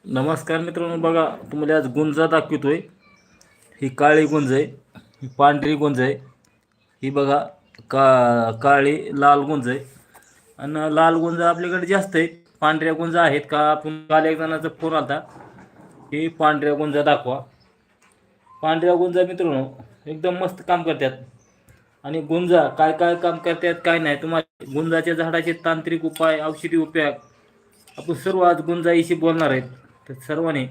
नमस्कार मित्रांनो, बघा तुम्हाला आज गुंजा दाखवतोय. ही काळी गुंज आहे, ही पांढरी गुंज आहे. ही बघा काळी लाल गुंज आहे. आणि लाल गुंज आपल्याकडे जास्त आहेत. पांढऱ्या गुंजा आहेत का? आपण काल एक जणाचा फोन आला, ही पांढऱ्या गुंजा दाखवा. पांढऱ्या गुंजा मित्रांनो एकदम मस्त काम करतात. आणि गुंजा काय काय काम करतात काय नाही, तुम्हाला गुंजाच्या झाडाचे तांत्रिक उपाय, औषधी उपयोग आपण सर्व आज गुंजाईशी बोलणार आहेत. तर सर्वांनी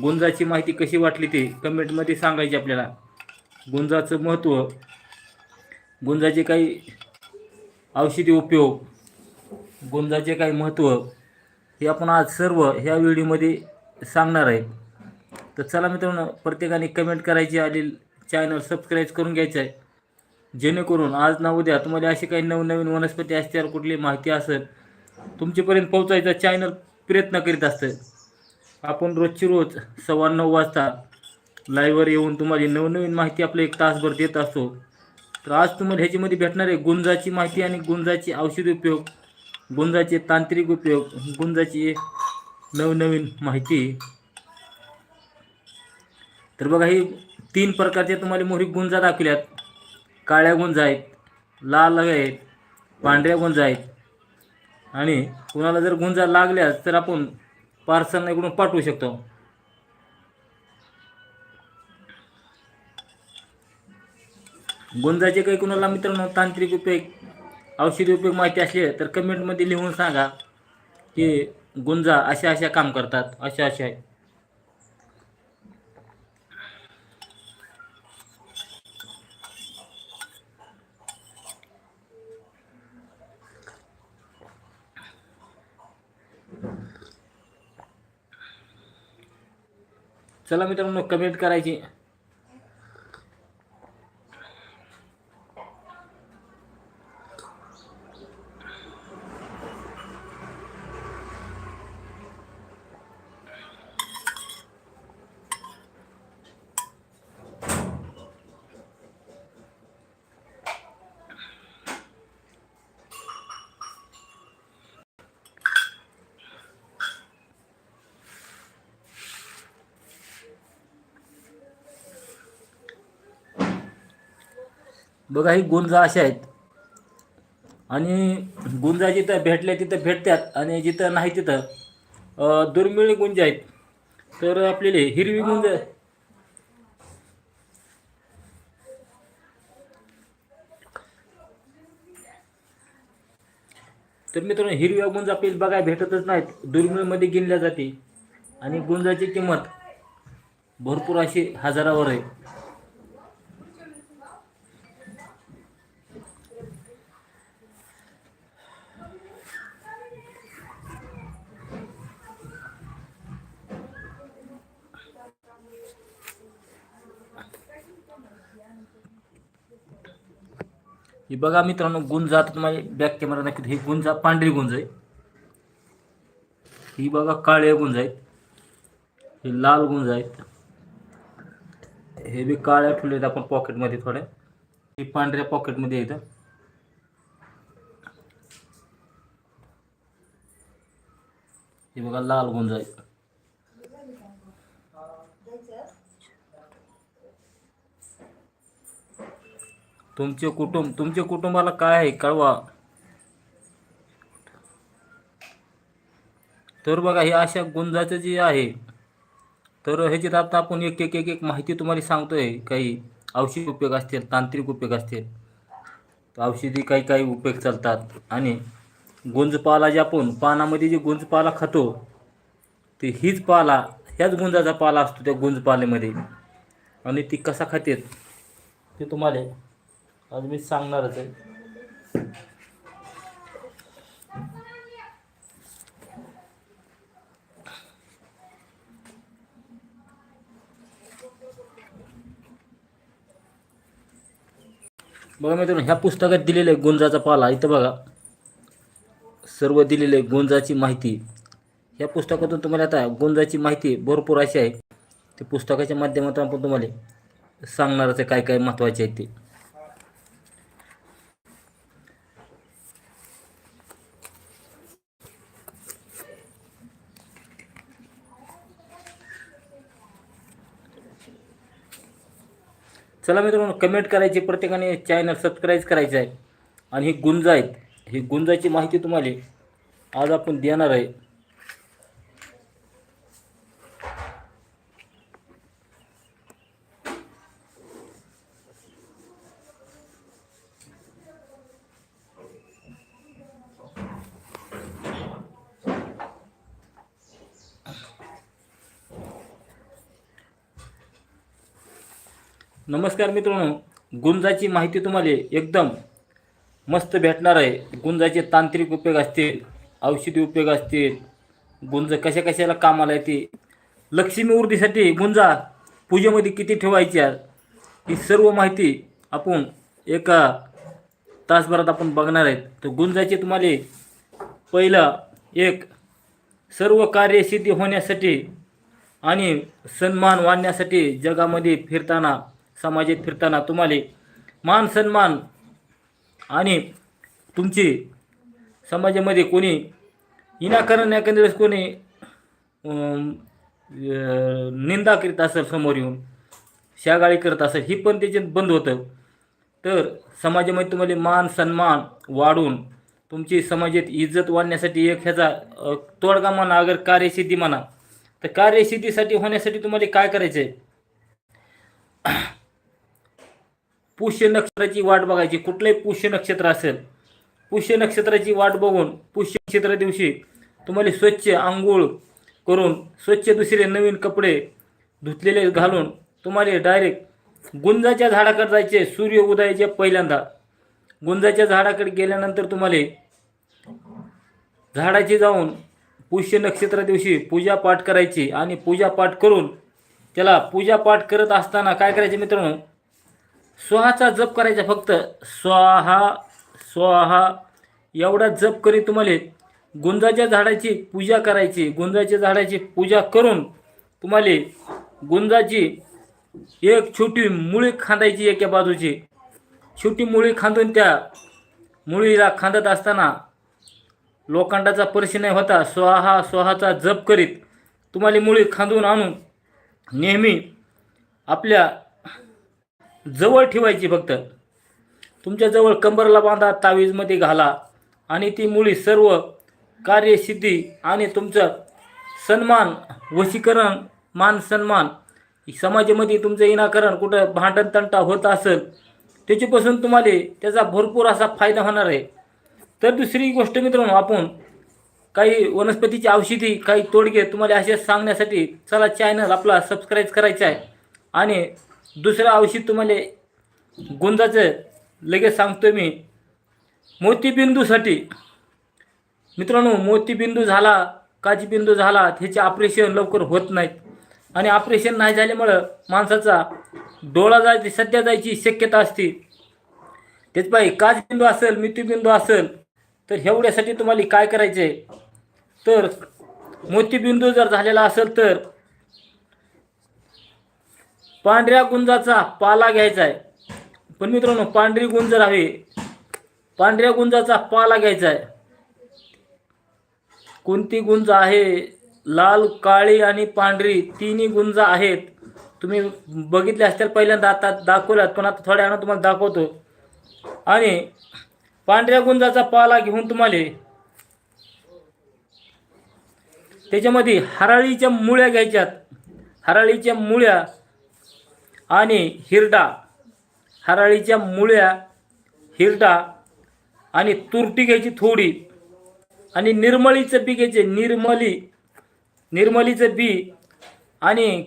गुंजाची माहिती कशी वाटली ते कमेंटमध्ये सांगायची आपल्याला. गुंजाचं महत्त्व, गुंजाचे काही औषधी उपयोग, गुंजाचे काही महत्त्व हे आपण आज सर्व ह्या व्हिडिओमध्ये सांगणार आहे. तर चला मित्रांनो, प्रत्येकाने कमेंट करायची आणि चॅनल सबस्क्राईब करून घ्यायचं आहे, जेणेकरून आज ना उद्या तुम्हाला अशी काही नवनवीन वनस्पती असतील, कुठली माहिती असेल तुमच्यापर्यंत पोहोचायचा चॅनल प्रयत्न करीत असतं. आपण रोजची रोज 9:15 वाजता लाईव्हवर येऊन तुम्हाला नवनवीन माहिती आपलं 1 तासभर देत असतो. तर आज तुम्हाला ह्याच्यामध्ये भेटणार आहे गुंजाची माहिती आणि गुंजाची औषधी उपयोग, गुंजाचे तांत्रिक उपयोग, गुंजाची नवनवीन माहिती. तर बघा, ही 3 प्रकारचे तुम्हाला मोहरी गुंजा दाखवल्यात. काळ्या गुंजा आहेत, लाल आहेत, पांढऱ्या गुंजा आहेत. आणि कुणाला जर गुंजा लागल्यास तर आपण पार्सल इकडून पाठवू शकतो. गुंजाचे काही कुणाला मित्रांनो तांत्रिक उपयोग, औषधी उपयोग माहिती असले तर कमेंटमध्ये लिहून सांगा की गुंजा अशा अशा काम करतात, अशा अशा आहे. चला मित्रांनो, कमेंट करायची. बघा, ही गुंजा अशा आहेत. आणि गुंजा जिथं भेटल्या तिथं भेटतात आणि जिथं नाही तिथं दुर्मिळ गुंजा आहेत. तर आपल्याला हिरवी गुंज, तर मित्रांनो हिरव्या गुंज आपल्याला बघायला भेटतच नाहीत, दुर्मिळमध्ये गिनल्या जाते. आणि गुंजाची किंमत भरपूर अशी हजारावर आहे. ही बघा मित्रांनो गुंज, आता तुम्हाला बॅक कॅमेरा दाखवतो. ही गुंजा पांढरी गुंज आहे. ही बघा काळ्या गुंज आहेत, ही लाल गुंज आहेत. हे बी काळ्या ठेवलेत आपण पॉकेटमध्ये थोड्या, ही पांढऱ्या पॉकेटमध्ये येतं. ही बघा लाल गुंज आहे. तुमच्या कुटुंबाला काय आहे कळवा. तर बघा हे अशा गुंजाचं जे आहे, तर ह्याच्यात आता आपण एक एक एक एक माहिती तुम्हाला सांगतोय. काही औषधी उपयोग असतील, तांत्रिक उपयोग असतील, तर औषधी काही काही उपयोग चालतात. आणि गुंजपाला जे आपण पानामध्ये जे गुंजपाला खातो, ते हीच पाला, ह्याच गुंजाचा पाला असतो त्या गुंजपाल्यामध्ये. आणि ती कसा खातेत ते तुम्हाला आज मी सांगणारच आहे. बघा मित्रांनो, ह्या पुस्तकात दिलेलं आहे गुंजाचा पाला. इथं बघा सर्व दिलेलं आहे गुंजाची माहिती. ह्या पुस्तकातून तुम्हाला आता गुंजाची माहिती भरपूर अशी आहे, ते पुस्तकाच्या माध्यमातून आपण तुम्हाला सांगणारच आहे काय काय महत्त्वाचे आहे ते. चला मित्रांनो, कमेंट करायची, प्रत्येकाने चॅनल सबस्क्राईब करायचं आहे. आणि ही गुंज आहेत, ही गुंजाची माहिती तुम्हाला आज आपण देणार आहे. नमस्कार मित्रांनो, गुंजाची माहिती तुम्हाला एकदम मस्त भेटणार आहे. गुंजाचे तांत्रिक उपयोग असतील, औषधी उपयोग असतील, गुंज कशा कशाला कामाला येते, लक्ष्मी वृद्धीसाठी गुंजा पूजेमध्ये किती ठेवायच्या, ही सर्व माहिती आपण एका तासभरात आपण बघणार आहेत. तर गुंजाचे तुम्हाला पहिलं एक, सर्व कार्यसिद्धी होण्यासाठी आणि सन्मान वाढण्यासाठी जगामध्ये फिरताना, समाजात फिरताना तुम्हाला मान सन्मान आणि तुमची समाजामध्ये कोणी विनाकारण एखाद्या कोणी निंदा करीत असेल, समोर येऊन शागाळी करत असेल, ही पण त्याच्यात बंद होतं. तर समाजामध्ये तुम्हाला मान सन्मान वाढून तुमची समाजात इज्जत वाढण्यासाठी एक ह्याचा तोडगा म्हणा, अगर कार्यसिद्धी म्हणा, तर कार्यसिद्धीसाठी होण्यासाठी तुम्हाला काय करायचं आहे, पुष्य नक्षत्राची वाट बघायची. कुठलंही पुष्य नक्षत्र असेल, पुष्य नक्षत्राची वाट बघून पुष्य नक्षत्र दिवशी तुम्हाला स्वच्छ आंघोळ करून, स्वच्छ दुसरे नवीन कपडे धुतलेले घालून तुम्हाला डायरेक्ट गुंजाच्या झाडाकडे जायचे. सूर्य उदयाच्या पहिल्यांदा गुंजाच्या झाडाकडे गेल्यानंतर तुम्हाला झाडाची जाऊन पुष्य नक्षत्र दिवशी पूजापाठ करायची. आणि पूजापाठ करून त्याला पूजापाठ करत असताना काय करायचे मित्रांनो, स्वाहाचा जप करायचा. फक्त स्वाहा स्वाहा एवढा जप करीत तुम्हाला गुंजाच्या झाडाची पूजा करायची. गुंजाच्या झाडाची पूजा करून तुम्हाला गुंजाची एक छोटी मुळी खांदायची, एका बाजूची छोटी मुळी खांदून त्या मुळीला खांदत असताना लोखंडाचा स्पर्श नाही होता, स्वाहा स्वाहाचा जप करीत तुम्हाला मुळी खांदून आणून नेहमी आपल्या जवळ ठेवायची. फक्त तुमच्या जवळ कंबरला बांधा, तावीजमध्ये घाला आणि ती मुळी सर्व कार्यसिद्धी आणि तुमचं सन्मान, वशीकरण, मान सन्मान, समाजामध्ये तुमचं विनाकारण कुठं भांडण तंटा होत असेल त्याच्यापासून तुम्हाला त्याचा भरपूर असा फायदा होणार आहे. तर दुसरी गोष्ट मित्रांनो, आपण काही वनस्पतीची औषधी, काही तोडगे तुम्हाला असे सांगण्यासाठी चला चॅनल आपला सबस्क्राईब करायचा आहे. आणि दुसरं औषध तुम्हाला गुंजाचं लगेच सांगतो मी. मोतीबिंदूसाठी मित्रांनो, मोतीबिंदू झाला, काचबिंदू झाला, ह्याचे ऑपरेशन लवकर होत नाहीत. आणि ऑपरेशन नाही झाल्यामुळं माणसाचा डोळा जायची शक्यता असते. तेच पाहिजे काचबिंदू असेल, मोतीबिंदू असेल, तर एवढ्यासाठी तुम्हाला काय करायचं आहे, तर मोतीबिंदू जर झालेला असेल तर पांढऱ्या गुंजाचा पाला घ्यायचा आहे. पण मित्रांनो, पांढरी गुंज हवी, पांढऱ्या गुंजाचा पाला घ्यायचा आहे. कोणती गुंज आहे, लाल, काळी आणि पांढरी तिन्ही गुंज आहेत. तुम्ही बघितले असतील पहिल्यांदा, आता दाखवल्यात, पण आता थोड्या वेळानं तुम्हाला दाखवतो. आणि पांढऱ्या गुंजाचा पाला घेऊन तुम्हाला त्याच्यामध्ये हराळीच्या मुळ्या घ्यायच्यात. हराळीच्या मुळ्या आणि हिरडा, हराळीच्या मुळ्या, हिरडा आणि तुरटी घ्यायची थोडी. आणि निर्मळीचं बी घ्यायचे, निर्मलीचं बी. आणि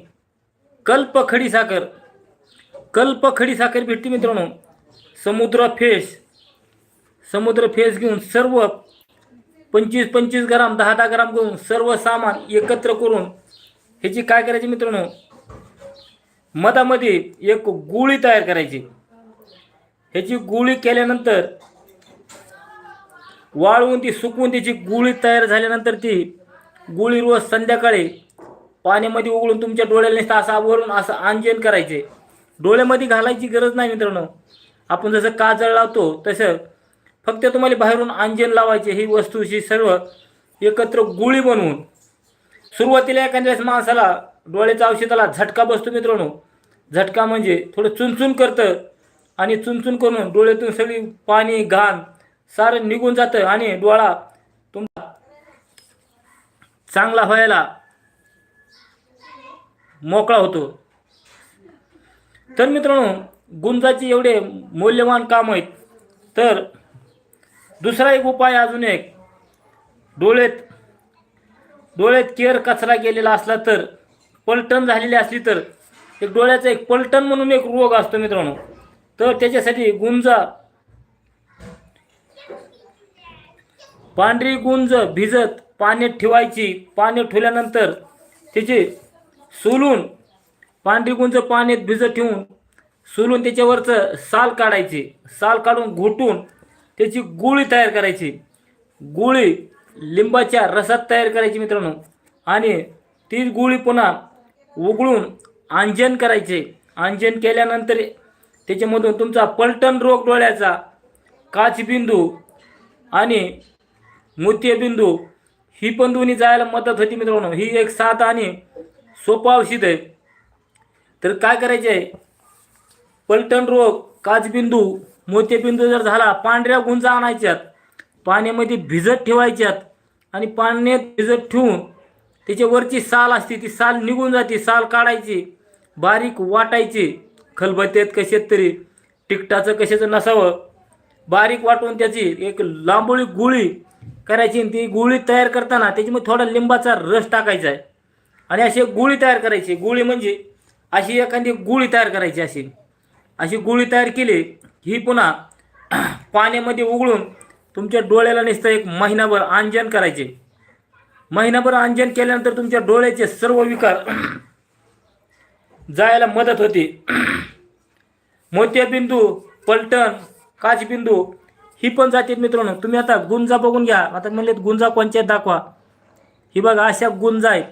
कल्पखडी साखर, कल्पखडी साखर भेटते मित्रांनो. समुद्र फेस घेऊन सर्व 25-25 ग्राम, 10-10 ग्राम घेऊन सर्व सामान एकत्र करून ह्याची काय करायची मित्रांनो, मधामध्ये एक गुळी तयार करायची. ह्याची गुळी केल्यानंतर वाळवून ती सुकवून त्याची गुळी तयार झाल्यानंतर ती गुळी रोज संध्याकाळी पाण्यामध्ये उघडून तुमच्या डोळ्याला नुसतं असं आवरून असं आंजन करायचे. डोळ्यामध्ये घालायची गरज नाही मित्रांनो. आपण जसं काजळ लावतो तसं फक्त तुम्हाला बाहेरून आंजन लावायचे. ही वस्तूची सर्व एकत्र गुळी बनवून सुरुवातीला एखाद्या माणसाला डोळ्याच्या औषधाला झटका बसतो मित्रांनो, झटका म्हणजे थोडं चुनचुन करतं आणि चुनचुन करून डोळ्यातून सगळी पाणी घाण सारं निघून जातं आणि डोळा तुमचा चांगला व्हायला मोकळा होतो. तर मित्रांनो, गुंजाचे एवढे मौल्यवान काम आहेत. तर दुसरा एक उपाय, अजून एक, डोळ्यात केर कचरा गेलेला असला तर, पलटण झालेली असली तर, एक डोळ्याचा एक पलटण म्हणून एक रोग असतो मित्रांनो. तर त्याच्यासाठी गुंजा, पांढरी गुंज भिजत पाण्यात ठेवायची. पाण्यात ठेवल्यानंतर त्याची सोलून, पांढरी गुंज पाण्यात भिजत ठेवून सोलून त्याच्यावरचं साल काढायची. साल काढून घोटून त्याची गोळी तयार करायची. गोळी लिंबाच्या रसात तयार करायची मित्रांनो. आणि ती गोळी पुन्हा उघळून आंजन करायचे. आंजन केल्यानंतर त्याच्यामधून तुमचा पलटण रोग, डोळ्याचा काचबिंदू आणि मोतियाबिंदू, ही पण दोन्ही जायला मदत होती मित्रांनो. ही एक साधा आणि सोपा औषध आहे. तर काय करायचे आहे, पलटण रोग, काचबिंदू, मोतियाबिंदू जर झाला, पांढऱ्या गुंजा आणायच्यात, पाण्यामध्ये भिजत ठेवायच्यात आणि पाण्यात भिजत ठेवून त्याच्यावरची साल असते ती साल निघून जाते. साल काढायची, बारीक वाटायची, खलबत्त्यात कशात तरी, तिखटाचं कशाचं नसावं, बारीक वाटून त्याची एक लांबोळी गोळी करायची. ती गोळी तयार करताना त्याच्यामध्ये थोडा लिंबाचा रस टाकायचा आहे आणि अशी एक गोळी तयार करायची. गोळी म्हणजे अशी एखादी गोळी तयार करायची. अशी गोळी तयार केली, ही पुन्हा पाण्यामध्ये उघळून तुमच्या डोळ्याला नुसतं एक महिनाभर आंजन करायचे. महिनाभर आंजन केल्यानंतर तुमच्या डोळ्याचे सर्व विकार जायला मदत होते. मोतियाबिंदू, पलटण, काचबिंदू ही पण जाते मित्रांनो. तुम्ही आता गुंजा बघून घ्या. आता म्हणले गुंजा कोणत्या दाखवा, ही बघा अशा गुंजा आहेत.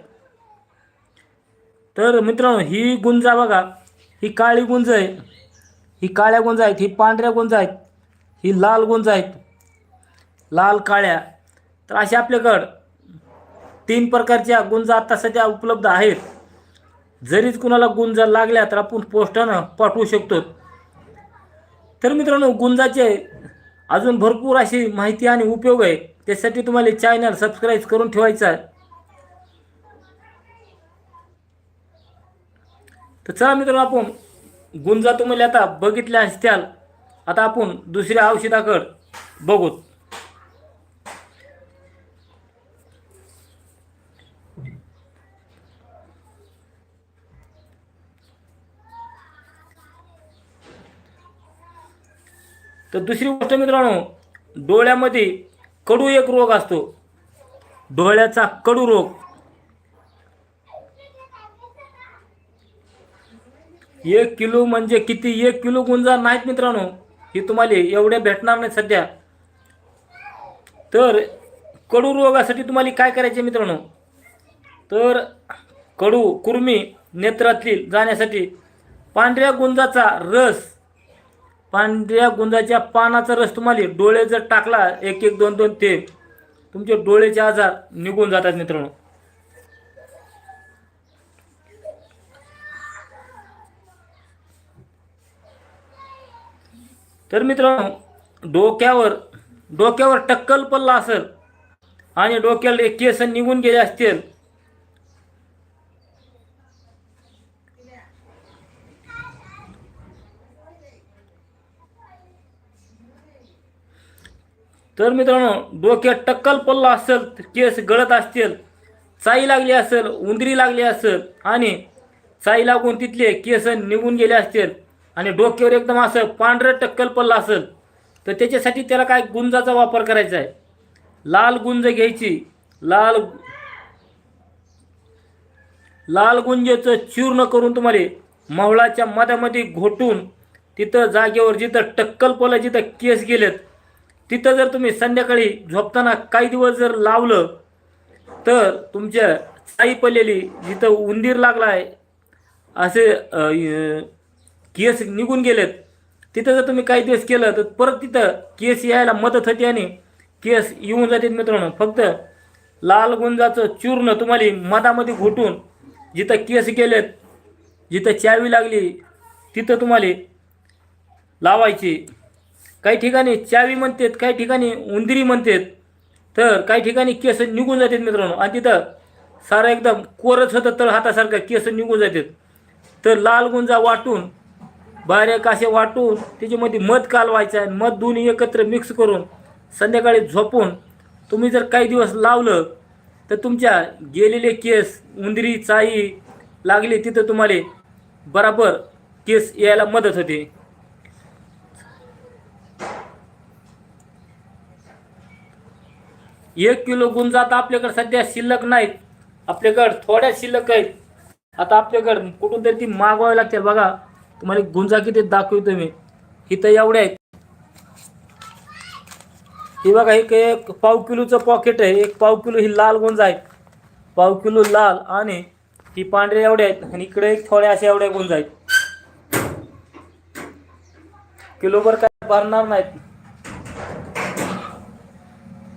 तर मित्रांनो, ही गुंजा बघा, ही काळी गुंज आहे, ही काळ्या गुंजा आहेत, ही पांढऱ्या गुंजा आहेत, ही लाल गुंजा आहेत, लाल काळ्या. तर अशा आपल्याकडं 3 प्रकारच्या गुंजा आता सध्या उपलब्ध आहेत. जरीच कुणाला गुंजा लागल्या तर आपण पोस्टानं पाठवू शकतो. तर मित्रांनो, गुंजाचे अजून भरपूर अशी माहिती आणि उपयोग आहे. त्यासाठी तुम्हाला चॅनल सबस्क्राईब करून ठेवायचा आहे. तर चला मित्रांनो, आपण गुंजा तुम्हाला आता बघितल्या असत्याल. आता आपण दुसऱ्या औषधाकडे बघू. तर दुसरी गोष्ट मित्रांनो, डोळ्यामध्ये कडू एक रोग असतो, डोळ्याचा कडू रोग. 1 किलो म्हणजे किती, 1 किलो गुंजा नाहीत मित्रांनो, ही तुम्हाला एवढ्या भेटणार नाही सध्या. तर कडू रोगासाठी तुम्हाला काय करायचे मित्रांनो, तर कडू कुर्मी नेत्रातली जाण्यासाठी पांढऱ्या गुंजाचा रस, पांढऱ्या गुंजाच्या पानाचा रस तुम्हाला डोळे जर टाकला, 1-1, 2-2 थेंब, तुमचे डोळ्याचे आजार निघून जातात मित्रांनो. तर मित्रांनो, डोक्यावर टक्कल पडला असेल आणि डोक्याला केस निघून गेले असतील, तर मित्रांनो, डोक्यात टक्कल पडला असेल, केस गळत असतील, चाई लागली असेल, उंदरी लागली असेल आणि चाई लागून तिथले केस निघून गेले असतील आणि डोक्यावर एकदम असं पांढरं टक्कल पडलं असेल, तर त्याच्यासाठी त्याला काय गुंजाचा वापर करायचा आहे. लाल गुंज घ्यायची, लाल गुंजेचं चूर्ण करून तुम्हाला मवळाच्या मधामध्ये घोटून तिथं जागेवर जिथं टक्कल पडलं, जिथं केस गेलेत, तिथं जर तुम्ही संध्याकाळी झोपताना काही दिवस जर लावलं तर तुमच्या चाई पडलेली, जिथं उंदीर लागलाय, असे केस निघून गेलेत, तिथं जर तुम्ही काही दिवस केलं तर परत तिथं केस यायला मदत होते आणि केस येऊन जातात मित्रांनो. फक्त लाल गुंजाचं चूर्ण तुम्हाला मधामध्ये घोटून जिथं केस गेलेत, जिथं चावी लागली तिथं तुम्हाला लावायची. काही ठिकाणी चावी म्हणतात, काही ठिकाणी उंदरी म्हणतात, तर काही ठिकाणी केस निघून जातात मित्रांनो. आणि तिथं सारं एकदम कोरच होतं तळ हातासारखं, केस निघून जातात. तर लाल गुंजा वाटून बारीक असे वाटून त्याच्यामध्ये मध कालवायचं आहे. मध दोन्ही एकत्र मिक्स करून संध्याकाळी झोपून तुम्ही जर काही दिवस लावलं तर तुमच्या गेलेले केस, उंदरी चाई लागली तिथं तुम्हाला बराबर केस यायला मदत होते. 1 किलो गुंजा आता आपल्याकडे सध्या शिल्लक नाहीत, आपल्याकडे थोड्या शिल्लक आहेत. आता आपल्याकडे कुठून तरी ती मागवावी लागते. बघा तुम्हाला गुंजा किती दाखवतो मी. इथं एवढ्या आहेत. हे बघा, एक 1/2 किलोचं पॉकेट आहे. 1/2 किलो ही लाल गुंजा आहे, 1/2 किलो लाल. आणि ही पांढरे एवढे आहेत. आणि इकडे एक थोड्या अशा एवढ्या गुंजा आहेत. किलोभर काय भरणार नाहीत.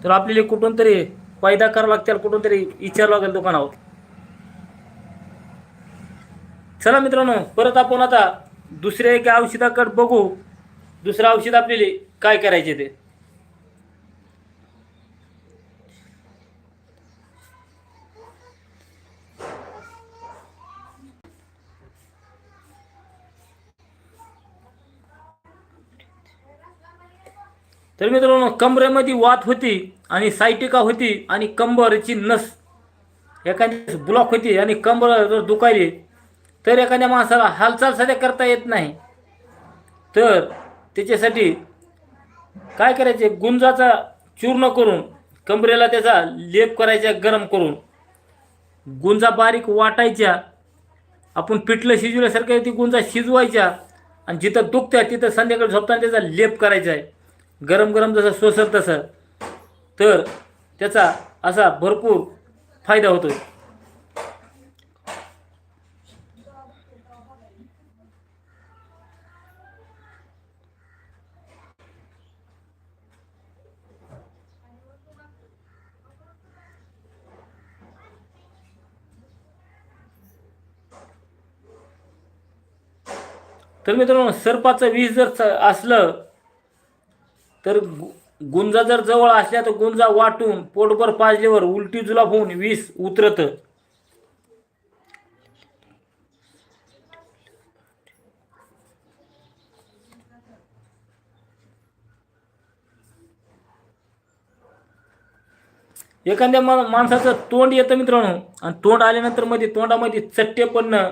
तर आपल्याला कुठून तरी पैदा करावं लागतील, कुठून तरी विचारावं लागेल दुकानावर. चला मित्रांनो, परत आपण आता दुसऱ्या एका औषधाकडे बघू. दुसरं औषध आपल्याला काय करायचे ते. तर मित्रांनो, कमरेमध्ये वात होती आणि सायटिका होती आणि कंबरची नस एखादी ब्लॉक होती आणि कंबर जर दुखायली तर एखाद्या माणसाला हालचाल सध्या करता येत नाही, तर त्याच्यासाठी काय करायचे, गुंजाचा चूर्ण करून कमरेला त्याचा लेप करायचा गरम करून. गुंजा बारीक वाटायच्या, आपण पिठलं शिजवल्यासारख्या ती गुंजा शिजवायच्या आणि जिथं दुखत्या तिथं संध्याकाळी झोपताना त्याचा लेप करायचा आहे. गरम गरम जसं सोसत तसं, तर त्याचा असा भरपूर फायदा होतो. तर मित्रांनो, सर्पाचं विष जर असलं तर गुंजा जर जवळ असल्या तर गुंजा वाटून पोटभर पाजल्यावर उलटी जुलाब होऊन विष उतरतं. एखाद्या माणसाचं तोंड येतं मित्रांनो, आणि तोंड आल्यानंतर मध्ये तोंडामध्ये चट्टे पडणं,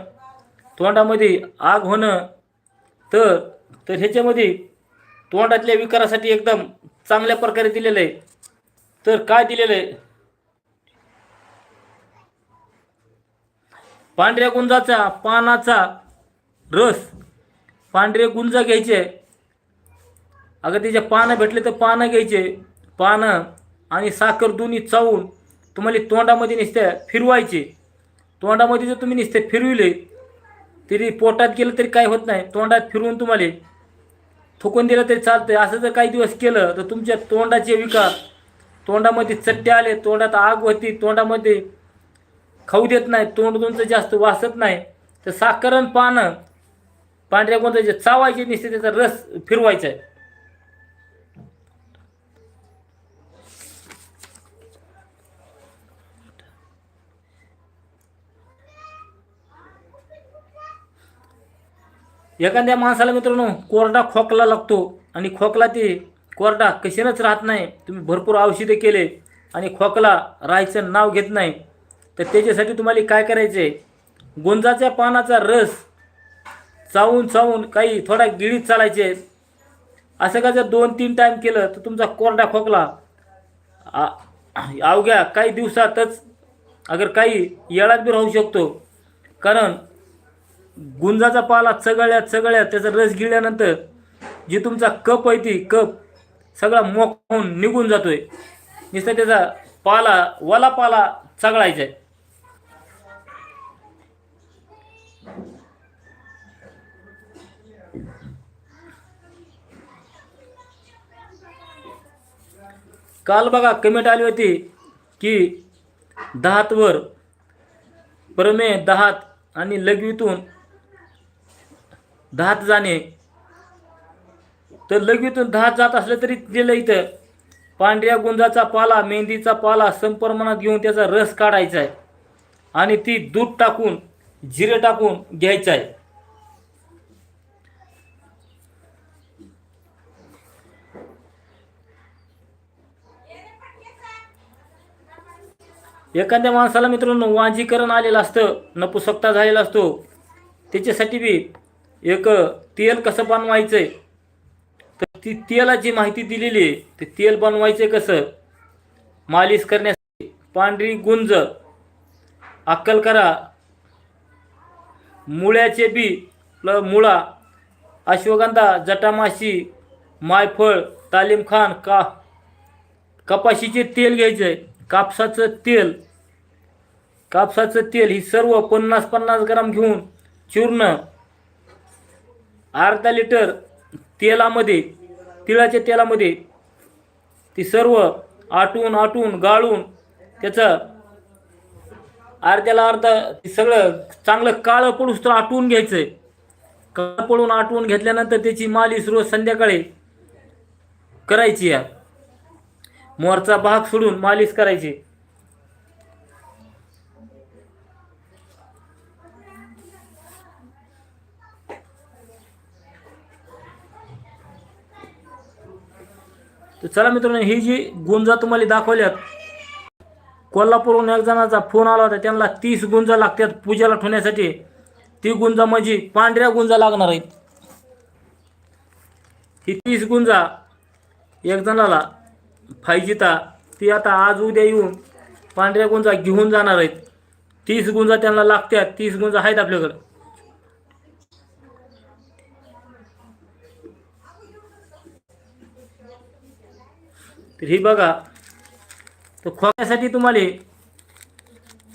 तोंडामध्ये आग होणं, तर तर ह्याच्यामध्ये तोंडातल्या विकारासाठी एकदम चांगल्या प्रकारे दिलेलं आहे. तर काय दिलेलं आहे, पांढऱ्या गुंजाचा पानाचा रस, पांढरे गुंजा घ्यायचे. अगर त्याचे पानं भेटले तर पानं घ्यायचे, पानं आणि साखर दोन्ही चावून तुम्हाला तोंडामध्ये नुसते फिरवायचे. तोंडामध्ये जर तुम्ही नुसते फिरविले तरी पोटात गेलं तरी काय होत नाही. तोंडात फिरवून तुम्हाला थुकून दिलं तरी चालतंय. असं जर काही दिवस केलं तर तुमच्या तोंडाचे विकार, तोंडामध्ये चट्टे आले, तोंडात आग होती, तोंडामध्ये खाऊ देत नाही, तोंड तुमचं जास्त वासत नाही, तर साखर आणि पानं पांढऱ्या गुंजाचे चावायचे नुसते, त्याचा रस फिरवायचा आहे. एखाद्या माणसाला मित्रांनो कोरडा खोकला लागतो आणि खोकला ते कोरडा कशानंच राहत नाही. तुम्ही भरपूर औषधे केले आणि खोकला राहायचं नाव घेत नाही, तर त्याच्यासाठी तुम्हाला काय करायचं आहे, गुंजाच्या पानाचा रस चावून चावून काही थोडा गिळीत चालायचे. असं का जर 2-3 टाईम केलं तर तुमचा कोरडा खोकला अवघ्या काही दिवसातच, अगर काही येळात बी राहू शकतो. कारण गुंजाचा पाला चगळ्या चगळ्या त्याचा रस गिळल्यानंतर जी तुमचा कप आहे ती कप सगळा मोक होऊन निघून जातोय. नुसतं त्याचा पाला, वाला पाला चगळायचा आहे. काल बघा कमेंट आली होती की दातवर प्रमेय, दात आणि लघवीतून 10 जाणे, तर लगेचून 10 जात असलं तरी दिलं इथं पांढऱ्या गुंजाचा पाला, मेहंदीचा पाला समप्रमाणात घेऊन त्याचा रस काढायचा आहे आणि ती दूध टाकून जिरे टाकून घ्यायचं आहे. एखाद्या माणसाला मित्रांनो वांजीकरण आलेलं असतं, नपुसकता झालेला असतो, त्याच्यासाठी बी एक तेल कसं बनवायचं आहे तर ती तेलाची माहिती दिलेली आहे. ते तेल बनवायचं कसं, मालिश करण्यासाठी पांढरी गुंज, अक्कलकरा, मुळ्याचे बी मुळा, अश्वगंधा, जटामाशी, मायफळ, तालीमखान, कपाशीचे तेल घ्यायचं आहे, कापसाचं तेल ही सर्व 50-50 ग्राम घेऊन चूर्ण अर्धा लिटर तेलामध्ये, तिळाच्या तेलामध्ये ती सर्व आटून गाळून त्याचं अर्ध्याला अर्धा सगळं चांगलं काळं पडूस तर आटवून घ्यायचं आहे. काळं पडून आटवून घेतल्यानंतर त्याची मालिश रोज संध्याकाळी करायची आहे. मोरचा भाग सोडून मालिश करायची. तर चला मित्रांनो, ही जी गुंजा तुम्हाला दाखवल्यात, कोल्हापूरहून एक जणाचा फोन आला होता, त्यांना 30 गुंजा लागतात पूजेला ठेवण्यासाठी. ती गुंजा म्हणजे पांढऱ्या गुंजा लागणार आहेत. ही 30 गुंजा एक जणाला पाहिजेता, ती आता आज उद्या येऊन पांढऱ्या गुंजा घेऊन जाणार आहेत. 30 गुंजा त्यांना लागतात. 30 गुंजा आहेत आपल्याकडे. तर ही बघा, तर खोकल्यासाठी तुम्हाला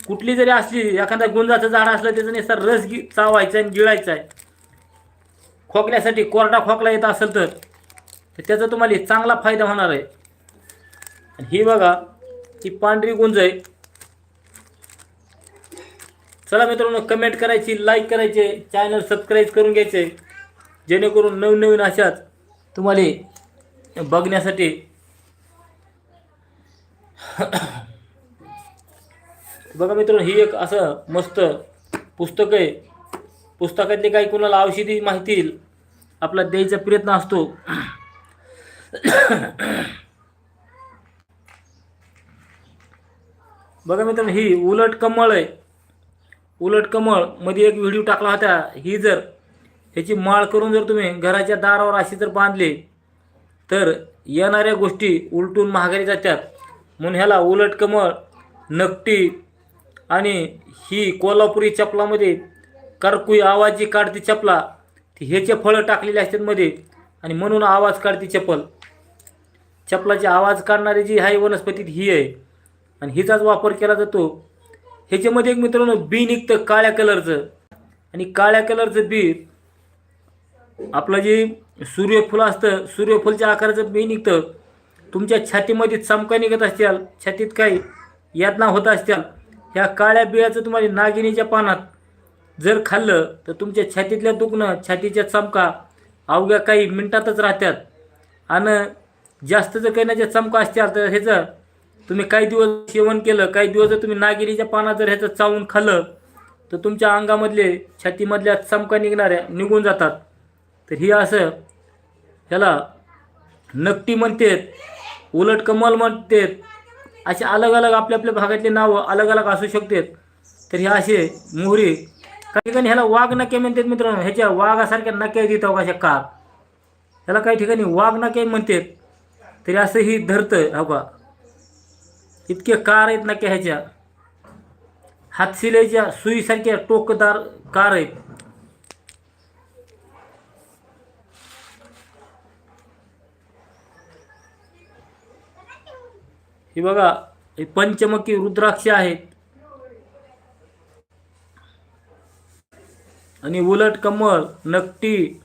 कुठली जरी असली, एखादा गुंजाचं झाड असलं त्याचं नुसता रस चावायचा आणि गिळायचा आहे. खोकल्यासाठी कोरडा खोकला येत असेल तर त्याचा तुम्हाला चांगला फायदा होणार आहे. ही बघा, ही पांढरी गुंज आहे. चला मित्रांनो, कमेंट करायची, लाईक करायचे, चॅनल सबस्क्राईब करून घ्यायचे, जेणेकरून नवनवीन अशाच तुम्हाला बघण्यासाठी. बघा मित्रांनो, ही एक असं मस्त पुस्तक आहे. पुस्तकातली काही कोणाला औषधी माहिती आपला द्यायचा प्रयत्न असतो. बघा मित्रांनो, ही उलट कमळ आहे. उलट कमळ मध्ये एक व्हिडिओ टाकला होता. ही जर ह्याची माळ करून जर तुम्ही घराच्या दारावर अशी जर बांधली तर येणाऱ्या गोष्टी उलटून महागारी जातात. म्हणून ह्याला उलट कमळ, नकटी आणि ही कोल्हापुरी चपलामध्ये करकुई आवाज जी काढते चपला, ती ह्याचे फळं टाकलेले असतात मध्ये आणि म्हणून आवाज काढते चप्पल. चपलाचे आवाज काढणारी जी आहे वनस्पती ही आहे आणि हिचाच वापर केला जातो. ह्याच्यामध्ये एक मित्रांनो बी निघतं काळ्या कलरचं, आणि काळ्या कलरचं बी आपलं जे सूर्यफूल असतं, सूर्यफूलच्या आकाराचं बी निघतं. तुमच्या छातीमध्ये चमका निघत असतील, छातीत काही यातना होत असतील, ह्या काळ्या बियाचं तुम्हाला नागिनीच्या पानात जर खाल्लं तर तुमच्या छातीतल्या दुखणं, छातीच्या चमका अवघ्या काही मिनिटातच राहतात. आणि जास्त जर काही चमका असतील तर ह्याचं तुम्ही काही दिवस सेवन केलं, काही दिवस जर तुम्ही नागिनीच्या पानात जर ह्याचं चावून खाल्लं तर तुमच्या अंगामधले, छातीमधल्या चमका निघून जातात. तर ही असं ह्याला नकटी म्हणतात, उलट कमल म्हणतात. असे अलग अलग आपल्या आपल्या भागातले नावं अलग अलग असू शकतात. तर हे असे मोहरी, काही ठिकाणी ह्याला वाघ नके म्हणतात मित्रांनो. ह्याच्या वाघासारख्या नक्या देतात अशा कार, ह्याला काही ठिकाणी वाघ नके म्हणतात. तरी असं ही धरतं हो का, इतके कार आहेत नक्या ह्याच्या. हातशिलेच्या सुईसारख्या टोकदार कार आहेत. ही बघा, हे पंचमुखी रुद्राक्ष आहेत. आणि उलट कमळ, नकटी,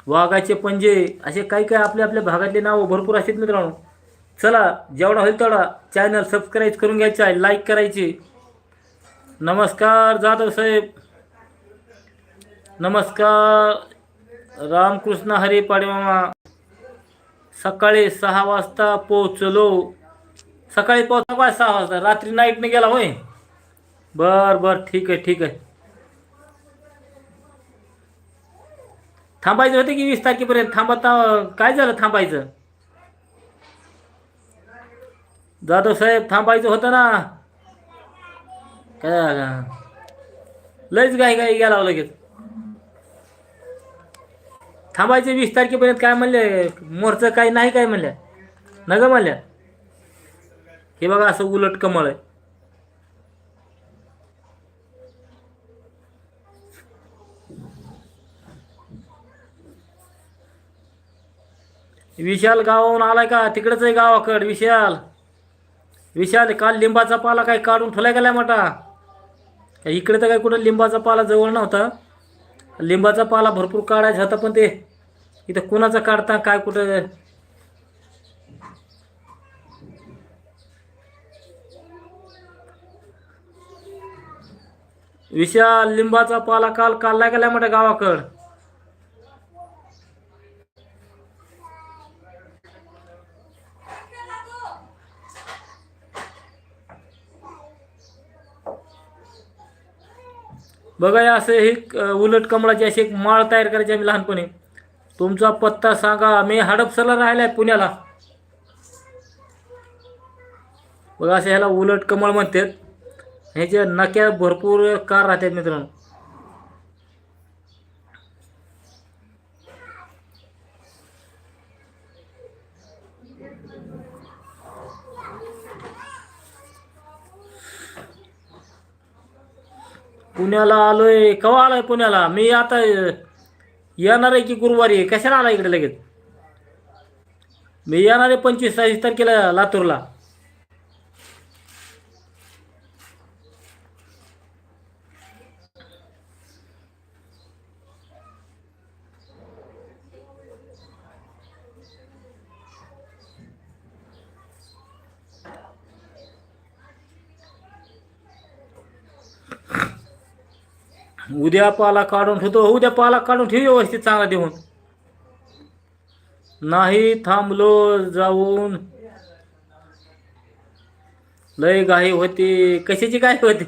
वाघाचे पंजे, असे काही काही आपल्या आपल्या भागातले नाव भरपूर असतात मित्रांनो. चला, जेवढा होईल तेवढा चॅनल सबस्क्राईब करून घ्यायचा आहे, लाईक करायची. नमस्कार जाधव साहेब, नमस्कार. रामकृष्ण हरी पाडीमामा सकाळी 6 वाजता पोहोचलो. सकाळी पोहोचलो काय 6 वाजता? रात्री नाईटने गेला होय? बर बर, ठीक आहे ठीक आहे. थांबायचं होते की 20 तारखेपर्यंत? थांबता काय झालं थांबायचं? जाधव साहेब थांबायचं होतं ना. काय लयच घाई घाई गेला लगेच. थांबायचं 20 तारखेपर्यंत काय म्हणले? मोरचं काही नाही काय म्हणल्या? न ग म्हणल्या? हे बघा असं उलट कमळ आहे. विशाल गावाहून आलाय का? तिकडच आहे गावाकड. विशाल विशाल काल लिंबाचा पाला काय काढून ठेवलाय का मोठा? इकडे तर काय कुठं लिंबाचा पाला जवळ नव्हता. लिंबाचा पाला भरपूर काढायचा होता, पण ते इथं कुणाचा काढता काय कुठं. विशाल लिंबाचा पाला काल काढलाय का मोठ्या गावाकड? बघा असे ही उलट कमळाची अशी एक माळ तयार करायची आम्ही लहानपणी. तुमचा पत्ता सांगा. मी हडपसरला राहिलाय पुण्याला. बघा असे ह्याला उलट कमळ म्हणतात. ह्याच्या नक्या भरपूर कार राहतात मित्रांनो. पुण्याला आलोय. केव्हा आलाय पुण्याला? मी आता येणार आहे की गुरुवारी. कशाला आला इकडे लगेच? मी येणार आहे 25-26 तारखेला लातूरला. उद्या पाला काढून ठेवतो. उद्या पाला काढून ठेव व्यवस्थित चांगला देऊन. नाही थांबलो जाऊन. लय घाई होती. कशाची काय होती?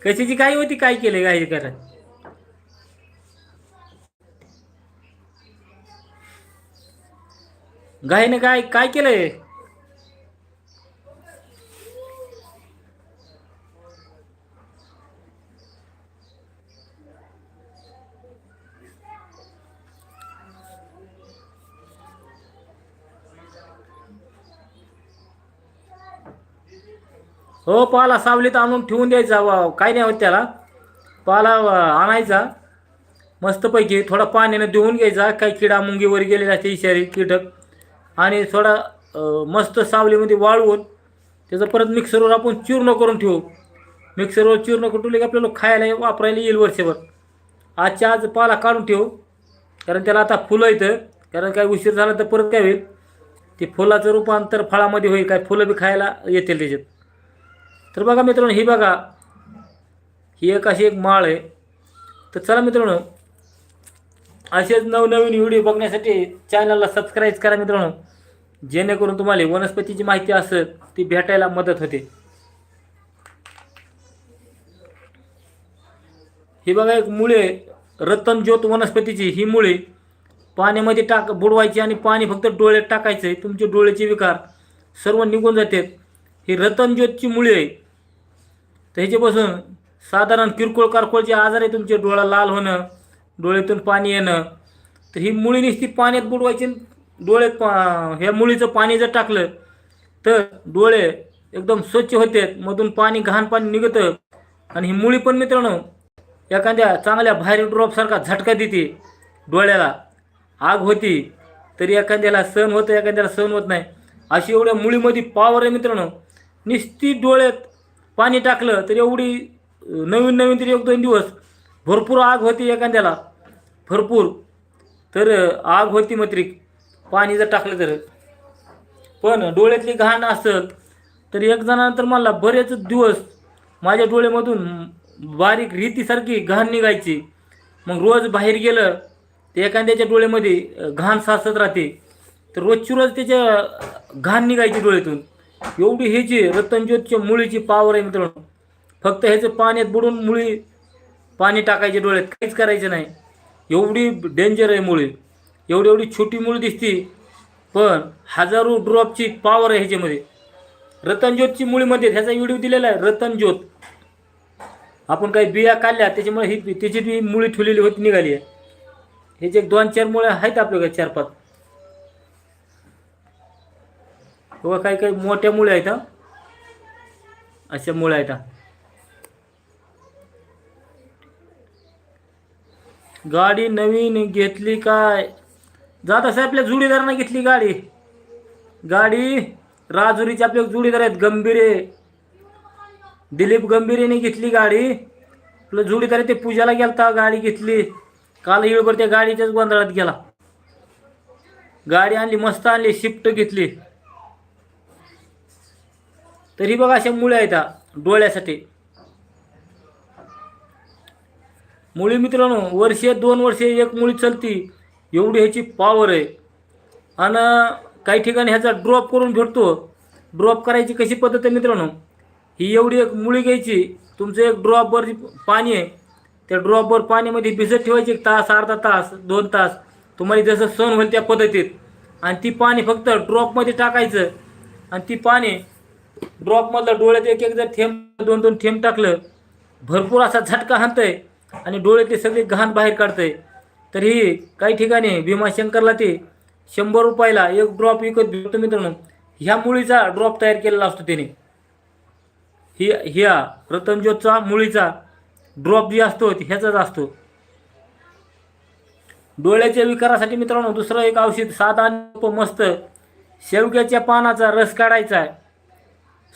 कशाची काय होती? काय केले घाई करा? घाईने काय काय केलंय? हो पाला सावलीत आणून ठेवून द्यायचा. काय नाही होत त्याला. पाला आणायचा मस्तपैकी, थोडा पाण्यानं धुवून घ्यायचा. काही किडा मुंगीवर गेलेला असते इशारी कीटक, आणि थोडा मस्त सावलीमध्ये वाळवून त्याचं परत मिक्सरवर आपण चूर्ण करून ठेवू. मिक्सरवर चूर्ण करून ठेवले की आपल्याला खायला वापरायला येईल वर्षभर. आजच्या आज पाला काढून ठेवू, कारण त्याला आता फुलं येतं. कारण काय उशीर झाला तर परत काय होईल, ते फुलाचं रूपांतर फळामध्ये होईल. काय फुलं बी खायला येतील त्याच्यात. तर बघा मित्रांनो, ही बघा ही एक अशी एक माळ आहे. तर चला मित्रांनो, असेच नवनवीन व्हिडिओ बघण्यासाठी चॅनलला सबस्क्राईब करा मित्रांनो, जेणेकरून तुम्हाला वनस्पतीची माहिती असेल ती भेटायला मदत होते. ही बघा एक मुळे, रतनज्योत वनस्पतीची ही मुळे पाण्यामध्ये बुडवायची आणि पाणी फक्त डोळ्यात टाकायचं. तुमचे डोळ्याचे विकार सर्व निघून जातात. ही रतनज्योतची मुळे आहे. तर ह्याच्यापासून साधारण किरकोळ कारकोळचे आजार आहे, तुमचे डोळा लाल होणं, डोळ्यातून पाणी येणं, तर ही मुळी नुसती पाण्यात बुडवायची. डोळ्यात ह्या मुळीचं पाणी जर टाकलं तर डोळे एकदम स्वच्छ होतात. मधून पाणी घाण पाणी निघतं. आणि ही मुळी पण मित्रांनो एखाद्या चांगल्या व्हायरल ड्रॉपसारखा झटका देते. डोळ्याला आग होती तरी एखाद्याला सहन होतं, एखाद्याला सहन होत नाही. अशी एवढ्या मुळीमध्ये पॉवर आहे मित्रांनो. नुसती डोळ्यात पाणी टाकलं तर एवढी नवीन नवीन तरी 1-2 दिवस भरपूर आग होती एखाद्याला, भरपूर. तर आग होती मात्रिक पाणी जर टाकलं तर. पण डोळ्यातली घाण असेल तर एक जणानंतर मला बरेच दिवस माझ्या डोळ्यामधून बारीक रीतीसारखी घाण निघायची. मग रोज बाहेर गेलं ते एखाद्याच्या डोळ्यामध्ये घाण साचत राहते, तर रोजची रोज त्याच्या घाण निघायची डोळ्यातून. एवढी ह्याची रतनज्योतच्या मुळीची पावर आहे मित्रांनो. फक्त ह्याचं पाण्यात बुडून मुळी पाणी टाकायचे डोळ्यात, काहीच करायचं नाही. एवढी डेंजर आहे मुळी. एवढी एवढी छोटी मुळी दिसती, पण हजारो ड्रॉपची पॉवर आहे ह्याच्यामध्ये. रतनज्योतची मुळीमध्ये ह्याचा व्हिडिओ दिलेला आहे. रतनज्योत आपण काही बिया काढल्या त्याच्यामुळे ही त्याची ती मुळी ठेवलेली होती निघाली आहे. ह्याचे एक 2-4 मुळ्या आहेत आपल्याकडे, 4-5. किंवा काही काही मोठ्या मुळ्या आहेत. अशा मुळ्या आहेत. गाडी नवीन घेतली काय? जात असं आपल्या जोडीदारानं घेतली गाडी. गाडी राजुरीचे आपले जोडीदार आहेत गंभीरे, दिलीप गंभीरेने घेतली गाडी. आपलं जोडीदार ते पूजाला गेलता, गाडी घेतली. काल येळभर त्या गाडीच्याच गोंधळात गेला. गाडी आणली, मस्त आणली, शिफ्ट घेतली. तरी बघा अशा मुळ्या आहेत डोळ्यासाठी. मुळी मित्रांनो वर्षे 2 वर्षे एक मुळी चलती, एवढी ह्याची पॉवर आहे. आणि काही ठिकाणी ह्याचा ड्रॉप करून भेटतो. ड्रॉप करायची कशी पद्धत आहे मित्रांनो, ही एवढी एक मुळी घ्यायची, तुमचं एक ड्रॉपभर पाणी आहे, त्या ड्रॉपभर पाण्यामध्ये भिजत ठेवायची 1 तास, अर्धा तास, 2 तास, तुम्हाला जसं सण होईल त्या पद्धतीत. आणि ती पाणी फक्त ड्रॉपमध्ये टाकायचं. आणि ती पाणी ड्रॉपमधलं डोळ्यात एक एक जर थेंब 2-2 थेंब टाकलं, भरपूर असा झटका हाणतंय आणि डोळ्यातले सगळे घाण बाहेर काढतंय. तर ही काही ठिकाणी भीमाशंकरला ते 100 रुपयाला एक ड्रॉप विकत भेटतो मित्रांनो. ह्या मुळीचा ड्रॉप तयार केलेला असतो त्याने. ह्या रतनज्योतचा मुळीचा ड्रॉप जी असतो ह्याचाच असतो. डोळ्याच्या विकारासाठी मित्रांनो दुसरं एक औषध साधा आणि मस्त, शेवग्याच्या पानाचा रस काढायचा आहे.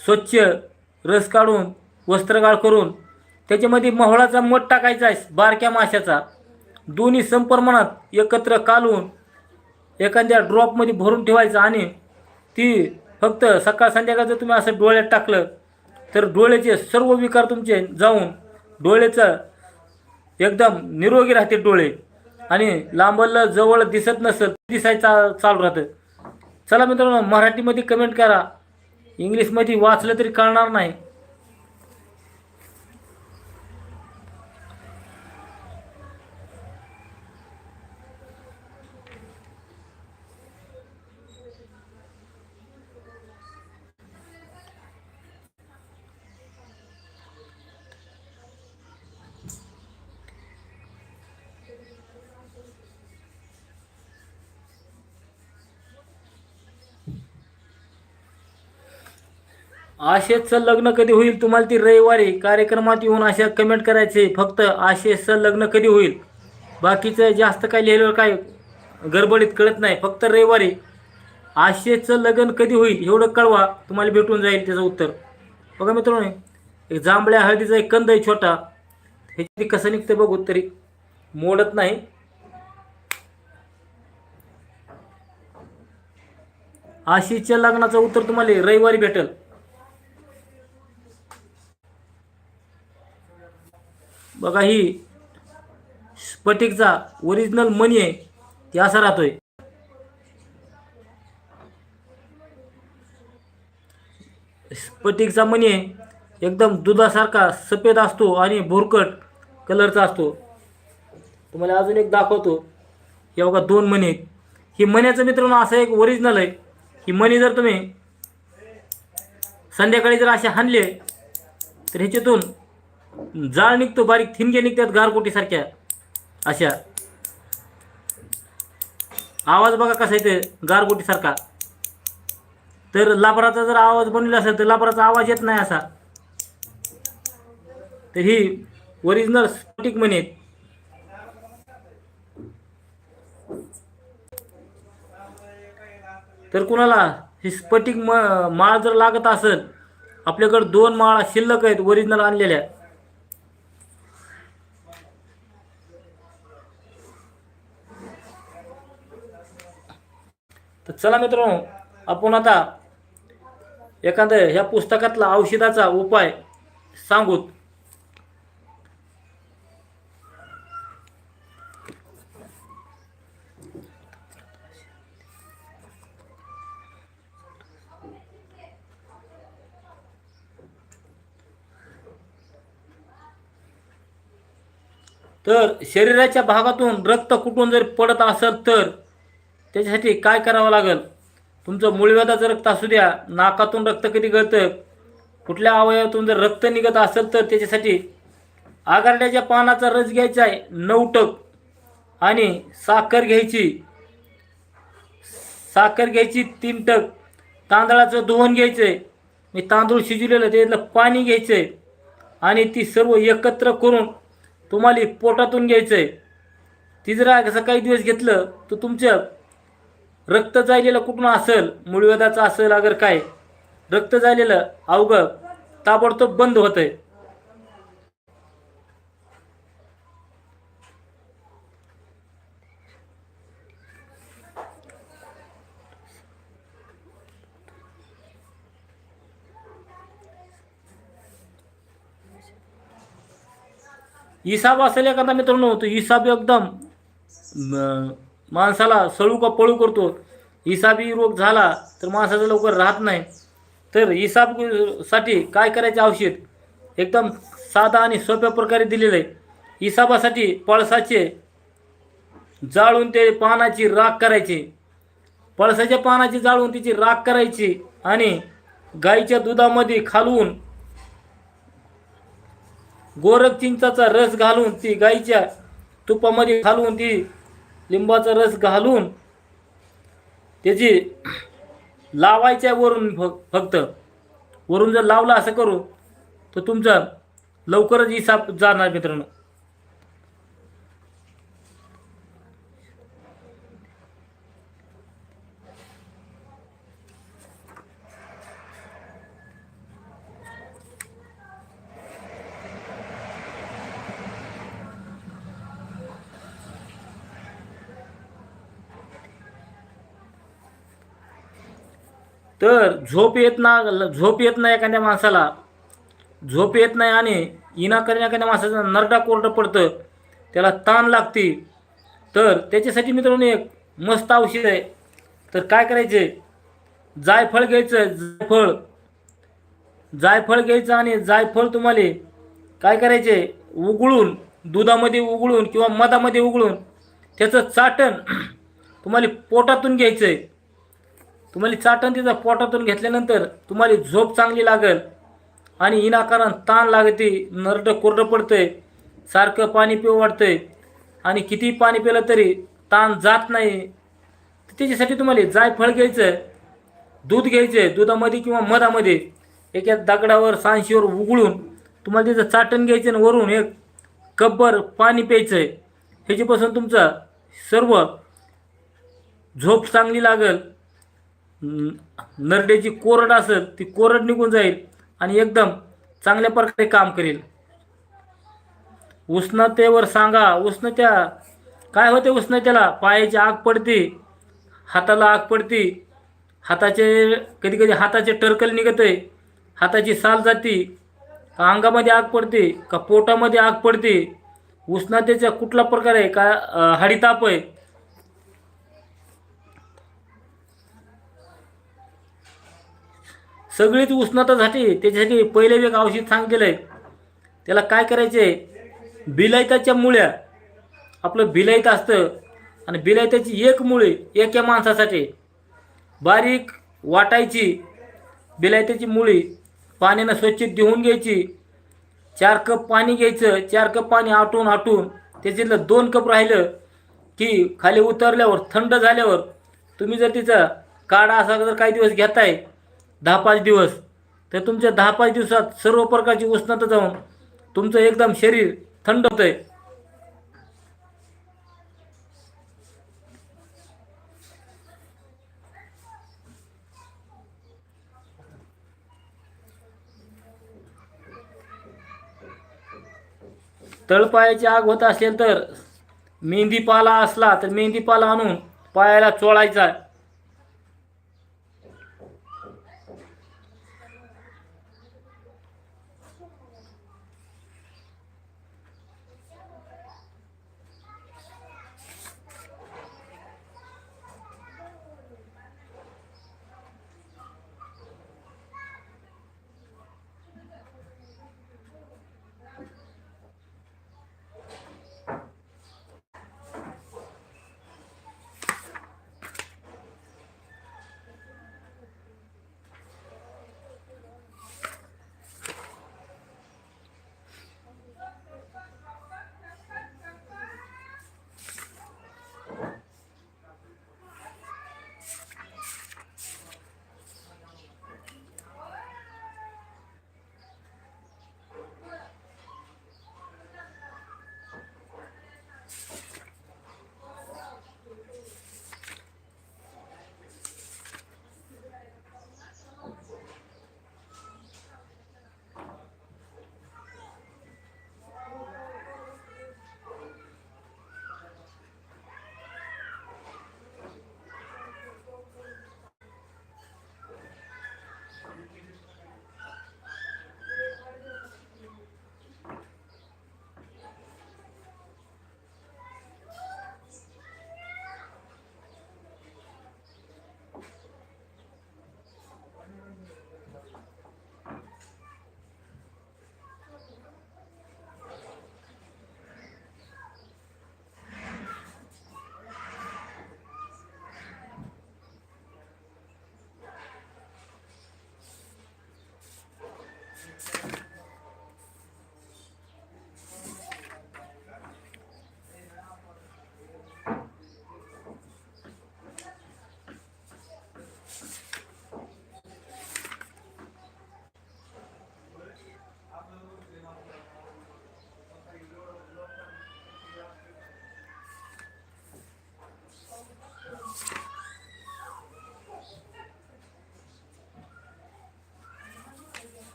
स्वच्छ रस काढून वस्त्रगाळ करून त्याच्यामध्ये मोहळाचा मध टाकायचा आहे, बारक्या माशाचा. दोन्ही समप्रमाणात एकत्र कालवून एखाद्या ड्रॉपमध्ये भरून ठेवायचं. आणि ती फक्त सकाळ संध्याकाळ जर तुम्ही असं डोळ्यात टाकलं तर डोळ्याचे सर्व विकार तुमचे जाऊन डोळ्याचं एकदम निरोगी राहते डोळे. आणि लांबलं जवळ दिसत नसेल दिसायचं चालू राहतं. चला मित्रांनो मराठीमध्ये कमेंट करा, इंग्लिशमध्ये वाचलं तरी कळणार नाही. आशेचं लग्न कधी होईल? तुम्हाला ती रविवारी कार्यक्रमात येऊन अशा कमेंट करायचे. फक्त आशेचं लग्न कधी होईल, बाकीचं जास्त काय लिहिलं काय गडबडीत कळत नाही. फक्त रविवारी आशेचं लग्न कधी होईल एवढं कळवा, तुम्हाला भेटून जाईल त्याचं उत्तर. बघा मित्रांनो एक जांभळ्या हळदीचा एक कंद आहे छोटा, ह्याची कसं निघतं बघू तरी मोडत नाही. आशेच्या लग्नाचं उत्तर तुम्हाला रविवारी भेटेल. बघा ही स्फटिकचा ओरिजिनल मणी आहे, ते असा राहतोय. स्फटिकचा मणी आहे, एकदम दुधासारखा सफेद असतो आणि भुरकट कलरचा असतो. तुम्हाला अजून एक दाखवतो. हे बघा 2 मणी आहेत. ही मण्याचं मित्रांनो असं एक ओरिजिनल आहे. ही मणी जर तुम्ही संध्याकाळी जर असे हाणले तर ह्याच्यातून जाळ निघतो, बारीक थिनगे निघतात गारगोटीसारख्या अशा. आवाज बघा कसा येते गारगोटीसारखा. तर लाबराचा जर आवाज बनलेला असेल तर लाबराचा आवाज येत नाही असा. तर ही ओरिजिनल स्फटिक मणी आहेत. तर कुणाला ही स्फटिक माळ जर लागत असेल, आपल्याकडे 2 माळा शिल्लक आहेत ओरिजिनल आणलेल्या. तर चला मित्रांनो आपण आता एखाद्या ह्या पुस्तकातला औषधाचा उपाय सांगूत. तर शरीराच्या भागातून रक्त कुठून जर पडत असेल तर त्याच्यासाठी काय करावं लागेल? तुमचं मूळव्याधाचं रक्त असू द्या, नाकातून रक्त कधी गळतं, कुठल्या अवयवातून जर रक्त निघत असेल तर त्याच्यासाठी आगारड्याच्या पानाचा रस घ्यायचा आहे 9 टक, आणि साखर घ्यायची 3 टक, तांदळाचं धुवण घ्यायचंय, मी तांदूळ शिजवलेलं त्यातलं पाणी घ्यायचंय, आणि ती सर्व एकत्र करून तुम्हाला पोटातून घ्यायचंय. ती जर असं काही दिवस घेतलं तर तुमचं रक्त जायलेलं कुठून असेल, मूळव्याधाचं असेल अगर काय रक्त जायलेलं अवघं ताबडतोब बंद होतंय. इसाब असेल एखादा मित्रांनो, तो इसाब एकदम माणसाला सळू का पळू करतो. इसाबी रोग झाला तर माणसाचा लवकर राहत नाही. तर इसाब साठी काय करायचे औषध एकदम साधा आणि सोप्या प्रकारे दिलेलं आहे. इसाबासाठी पळसाचे जाळून ते पानाची राख करायची, पळसाच्या पानाची जाळून तिची राख करायची, आणि गाईच्या दुधामध्ये खालवून गोरख चिंचाचा रस घालून, ती गाईच्या तुपामध्ये घालून, ती लिंबाचा रस घालून त्याची लावायच्या वरून, फक्त वरून जर लावला असं करू तर तुमचा लवकरच इसाब जाणार मित्रांनो. तर झोप येत नाही एखाद्या माणसाला, झोप येत नाही, आणि इनाकारण एखाद्या माणसाचं नरडा कोरडं पडतं, त्याला ताण लागते, तर त्याच्यासाठी मित्रांनो एक मस्त औषध आहे. तर काय करायचे, जायफळ घ्यायचं, जायफळ घ्यायचं, आणि जायफळ तुम्हाला काय करायचे, उघळून दुधामध्ये उघळून किंवा मधामध्ये उघळून त्याचं चाटण तुम्हाला पोटातून घ्यायचं आहे. तुम्हाला चाटण तिचा पोटातून घेतल्यानंतर तुम्हाला झोप चांगली लागेल, आणि इनाकारण ताण लागते, नरडं कोरडं पडतंय, सारखं पाणी पिऊ वाटतंय, आणि किती पाणी पिलं तरी ताण जात नाही. त्याच्यासाठी तुम्हाला जायफळ घ्यायचं, दूध घ्यायचं, दुधामध्ये किंवा मधामध्ये एका दगडावर सांशीवर उघळून तुम्हाला त्याचं चाटण घ्यायचं, आणि वरून एक कपभर पाणी प्यायचं आहे. ह्याच्यापासून तुमचा सर्व झोप चांगली लागेल, नरड्याची कोरड असेल ती कोरड निघून जाईल, आणि एकदम चांगल्या प्रकारे काम करेल. उष्णतेवर सांगा, उष्णत्या काय होते, उष्णतेला पायाची आग पडते, हाताला आग पडते, हाताचे कधी कधी हाताचे टरकल निघते, हाताची साल जाती, का अंगामध्ये आग पडते, का पोटामध्ये आग पडते, उष्णतेचा कुठला प्रकार आहे, का हाडीताप आहे, सगळीच उष्णतासाठी त्याच्यासाठी पहिले एक औषध सांगितलं आहे. त्याला काय करायचे, बिलायताच्या मुळ्या, आपलं बिलायत असतं, आणि बिलायताची एक मुळी एका माणसासाठी बारीक वाटायची, बिलायताची मुळी पाण्यानं स्वच्छ धुवून घ्यायची, 4 कप पाणी घ्यायचं, 4 कप पाणी आटून त्याच्यातलं 2 कप राहिलं की खाली उतरल्यावर थंड झाल्यावर तुम्ही जर तिचा काढा असा जर काही दिवस घेताय 10-5 दिवस, तर तुमच्या 10-5 दिवसात सर्व प्रकारची उष्णता जाऊन तुमचं एकदम शरीर थंड होतंय. तळपायाची आग होत असेल तर मेंदीपाला असला तर मेंदीपाला आणून पायाला चोळायचा.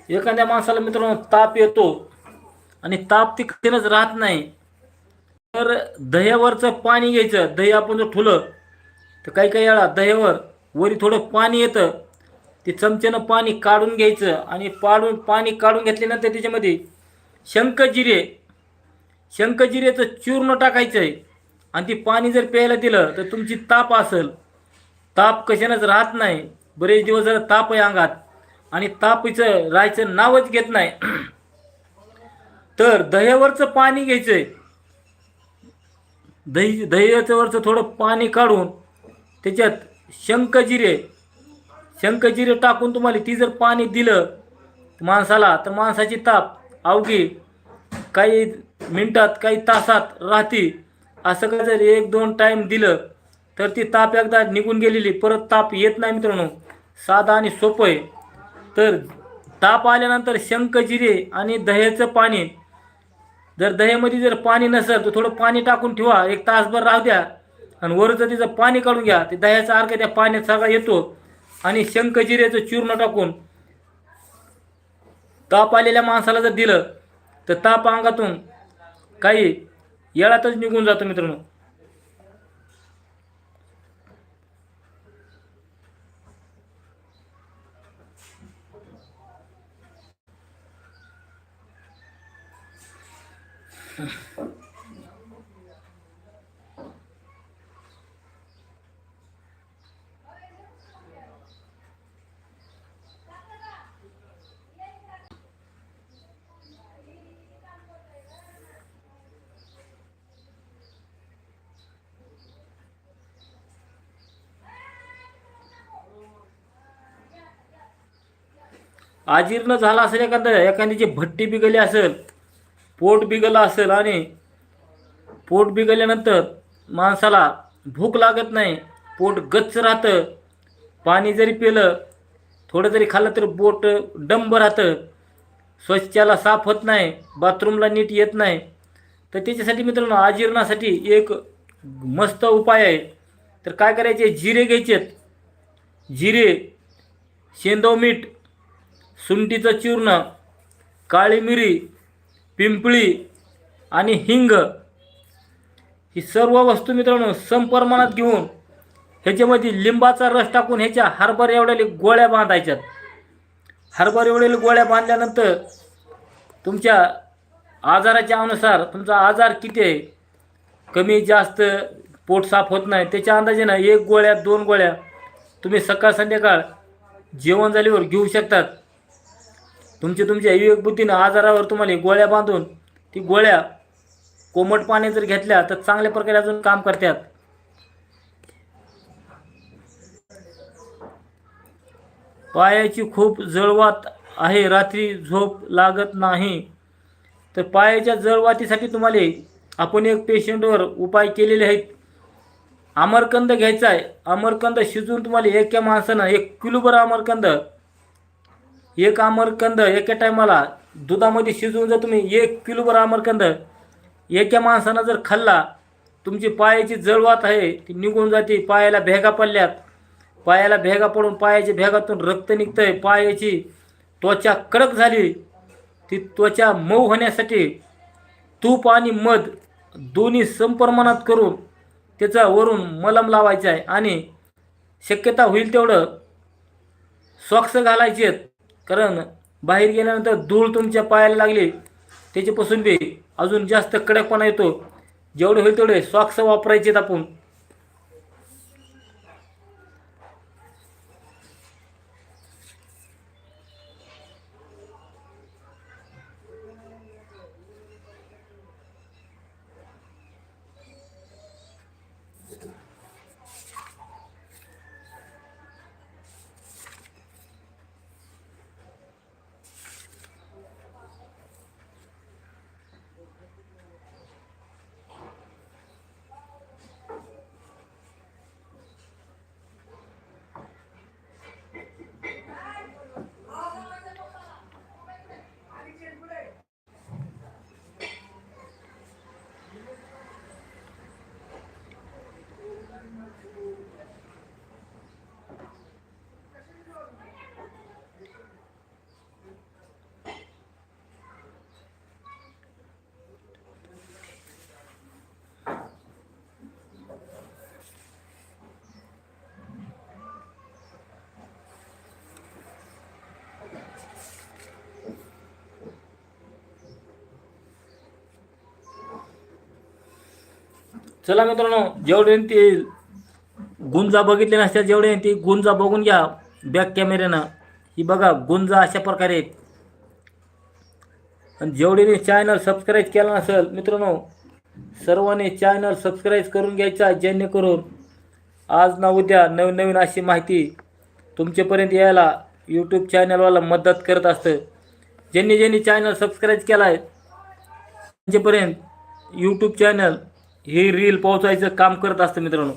एखाद्या माणसाला मित्रांनो ताप येतो आणि ताप तिकडेच राहत नाही, तर दह्यावरचं पाणी घ्यायचं. दही आपण जर ठुलं तर काही काही वेळा दह्यावर वरी थोडं पाणी येतं, ते चमच्यानं पाणी काढून घ्यायचं आणि पाणी काढून घेतल्यानंतर त्याच्यामध्ये शंखजिरे शंखजिरेचं चूर्ण टाकायचं आहे आणि ती पाणी जर प्यायला दिलं तर तुमची ताप असेल, ताप कशानंच राहत नाही. बरेच दिवस जर ताप आहे अंगात आणि तापीचं राहायचं नावच घेत नाही, तर दह्यावरचं पाणी घ्यायचंय. दह्याचं वरचं थोडं पाणी काढून त्याच्यात शंखजिरे शंखजिरे टाकून तुम्हाला ती जर पाणी दिलं माणसाला, तर माणसाची ताप अवघी काही मिनिटात काही तासात राहते. असं का जर 1-2 टाईम दिलं तर ती ताप एकदा निघून गेलेली परत ताप येत नाही मित्रांनो. साधा आणि सोपं आहे. तर ताप आल्यानंतर शंखजिरे आणि दह्याचं पाणी, जर दह्यामध्ये जर पाणी नसेल तर थोडं पाणी टाकून ठेवा, 1 तासभर राहू द्या आणि वरचं तिचं पाणी काढून घ्या. ते दह्याचा अर्क त्या पाण्यात सगळा येतो आणि शंखजिऱ्याचं चूर्ण टाकून ताप आलेल्या माणसाला जर दिलं तर ताप अंगातून काही येळातच निघून जातो मित्रांनो. अजीर्ण झाला असेल एखाद्याची भट्टी बिघडली असेल, पोट बिघडलं असेल आणि पोट बिघडल्यानंतर माणसाला भूक लागत नाही, पोट गच्च राहतं, पाणी जरी पिलं थोडं जरी खाल्लं तर पोट डंब राहतं, स्वच्छाला साफ होत नाही, बाथरूमला नीट येत नाही, तर त्याच्यासाठी मित्रांनो अजीर्णासाठी एक मस्त उपाय आहे. तर काय करायचे, जिरे घ्यायचेत. जिरे, शेंदव मीठ, सुंठीचं चूर्ण, काळी मिरी, पिंपळी आणि हिंग, ही सर्व वस्तू मित्रांनो समप्रमाणात घेऊन ह्याच्यामध्ये लिंबाचा रस टाकून ह्याच्या हरभर एवढ्या गोळ्या बांधायच्यात. हरभर एवढ्या गोळ्या बांधल्यानंतर तुमच्या आजाराच्या अनुसार, तुमचा आजार किती आहे, कमी जास्त पोट साफ होत नाही, त्याच्या अंदाजानं 1 गोळ्या 2 गोळ्या तुम्ही सकाळ संध्याकाळ जेवण झाल्यावर घेऊ शकतात. तुमच्या विवेक बुद्धीनं आजारावर तुम्हाला गोळ्या बांधून ती गोळ्या कोमट पाणी जर घेतल्या तर चांगल्या प्रकारे अजून काम करतात. पायाची खूप जळवात आहे, रात्री झोप लागत नाही, तर पायाच्या जळवातीसाठी तुम्हाला आपण एक पेशंटवर उपाय केलेले आहेत. आमरकंद घ्यायचा आहे. आमरकंद शिजवून तुम्हाला एका माणसानं 1 किलोभर आमरकंद, एक आमरकंद एका टायमाला दुधामध्ये शिजवून जर तुम्ही 1 किलोभर आमरकंद एका माणसानं जर खाल्ला, तुमची पायाची जळवात आहे ती निघून जाते. पायाला भेगा पडल्यात, पायाला भेगा पडून पायाच्या भेगातून रक्त निघतंय, पायाची त्वचा कडक झाली, ती त्वचा मऊ होण्यासाठी तूप आणि मध दोन्ही समप्रमाणात करून त्याचा वरून मलम लावायचा आहे आणि शक्यता होईल तेवढं सॉक्स घालायचे आहेत. कारण बाहेर गेल्यानंतर धूळ तुमच्या पायाला लागली त्याच्यापासून बी अजून जास्त कडकपणा येतो. जेवढे होईल तेवढे सॉक्स वापरायचे आहेत आपण. चला मित्रांनो, जेवढे ते गुंजा बघितले नसत्या जेवढे ते गुंजा बघून घ्या बॅक कॅमेऱ्यानं. ही बघा गुंजा अशा प्रकारे आहेत. आणि जेवढे चॅनल सबस्क्राईब केला नसेल मित्रांनो, सर्वांनी चॅनल सबस्क्राईब करून घ्यायचा, जेणेकरून आज ना उद्या नवीन नवीन अशी माहिती तुमच्यापर्यंत यायला यूट्यूब चॅनलवाला मदत करत असतं. ज्यांनी ज्यांनी चॅनल सबस्क्राईब केला आहे त्यांच्यापर्यंत यूट्यूब चॅनल हे रील पोहोचायचं काम करत असतं मित्रांनो.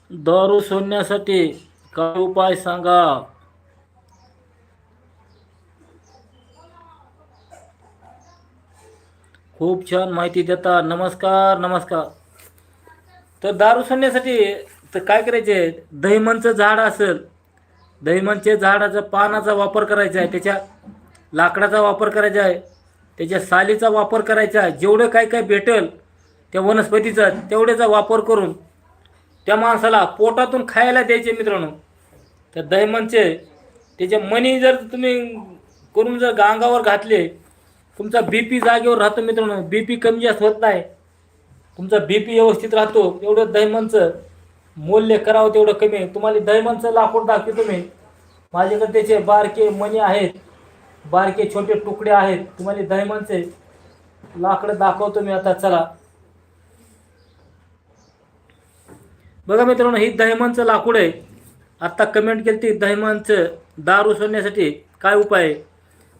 दारू सोडण्यासाठी काय उपाय सांगा? खूप छान माहिती देता. नमस्कार नमस्कार. तर दारू सोडण्यासाठी तर काय करायचे, दहीमनचं झाड असेल, दहीमनच्या झाडाचा पानाचा वापर करायचा आहे, त्याच्या लाकडाचा वापर करायचा आहे, त्याच्या सालीचा वापर करायचा आहे. जेवढं काय काय भेटेल त्या वनस्पतीचा तेवढ्याचा वापर करून त्या माणसाला पोटातून खायला द्यायचे मित्रांनो. त्या दहीमनचे त्याचे मणी जर तुम्ही करून जर अंगावर घातले, तुमचा बीपी जागेवर राहतो मित्रांनो. बीपी कमी जास्त होत नाही, तुमचा बीपी व्यवस्थित राहतो. एवढं दहीमनचं मूल्य करावं तेवढं कमी आहे. तुम्हाला दहीमनचं लाकूड दाखवतो मी. माझ्याकडे त्याचे बारके मणी आहेत, बारके छोटे तुकडे आहेत. तुम्हाला दहीमनचे लाकडं दाखवतो मी आता. चला बघा मित्रांनो, ही दहीमनचं लाकूड आहे. आत्ता कमेंट केली ती दहीमनचं दारू सोडण्यासाठी काय उपाय आहे.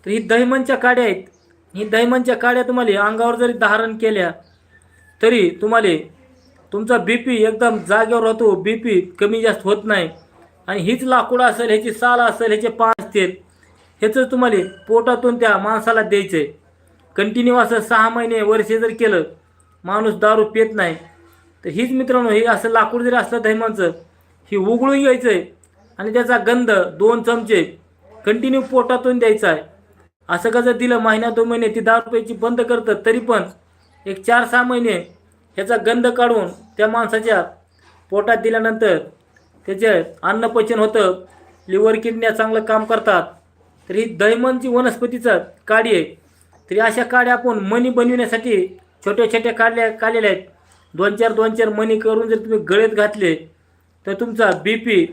तर ही दहीमनच्या काड्या आहेत. ही दहीमनच्या काड्या तुम्हाला अंगावर जरी धारण केल्या तरी तुम्हाला तुमचा बीपी एकदम जागेवर राहतो, बीपी कमी जास्त होत नाही. आणि हीच लाकूड असेल, ह्याची साल असेल, ह्याचे पान असतील, ह्याचं तुम्हाला पोटातून त्या माणसाला द्यायचं आहे. कंटिन्यू असं 6 महिने वर्षे जर केलं, माणूस दारू पित नाही. तर हीच मित्रांनो, हे असं लाकूड जरी असलं दहीमनचं, ही उघळून घ्यायचं आहे आणि त्याचा गंध 2 चमचे कंटिन्यू पोटातून द्यायचा आहे. असं का जर दिलं महिना 2 महिने, ती दारू प्यायची बंद करतं. तरी पण एक 4-6 महिने ह्याचा गंध काढून त्या माणसाच्या पोटात दिल्यानंतर त्याचे अन्नपचन होतं, लिव्हर किडन्या चांगलं काम करतात. तर ही दहीमनची वनस्पतीचं काडी आहे. तरी अशा काड्या आपण मणी बनविण्यासाठी छोट्या छोट्या काढलेल्या आहेत. 2-4 मणी करून जर तुम्ही गळ्यात घातले तर तुमचा बीपी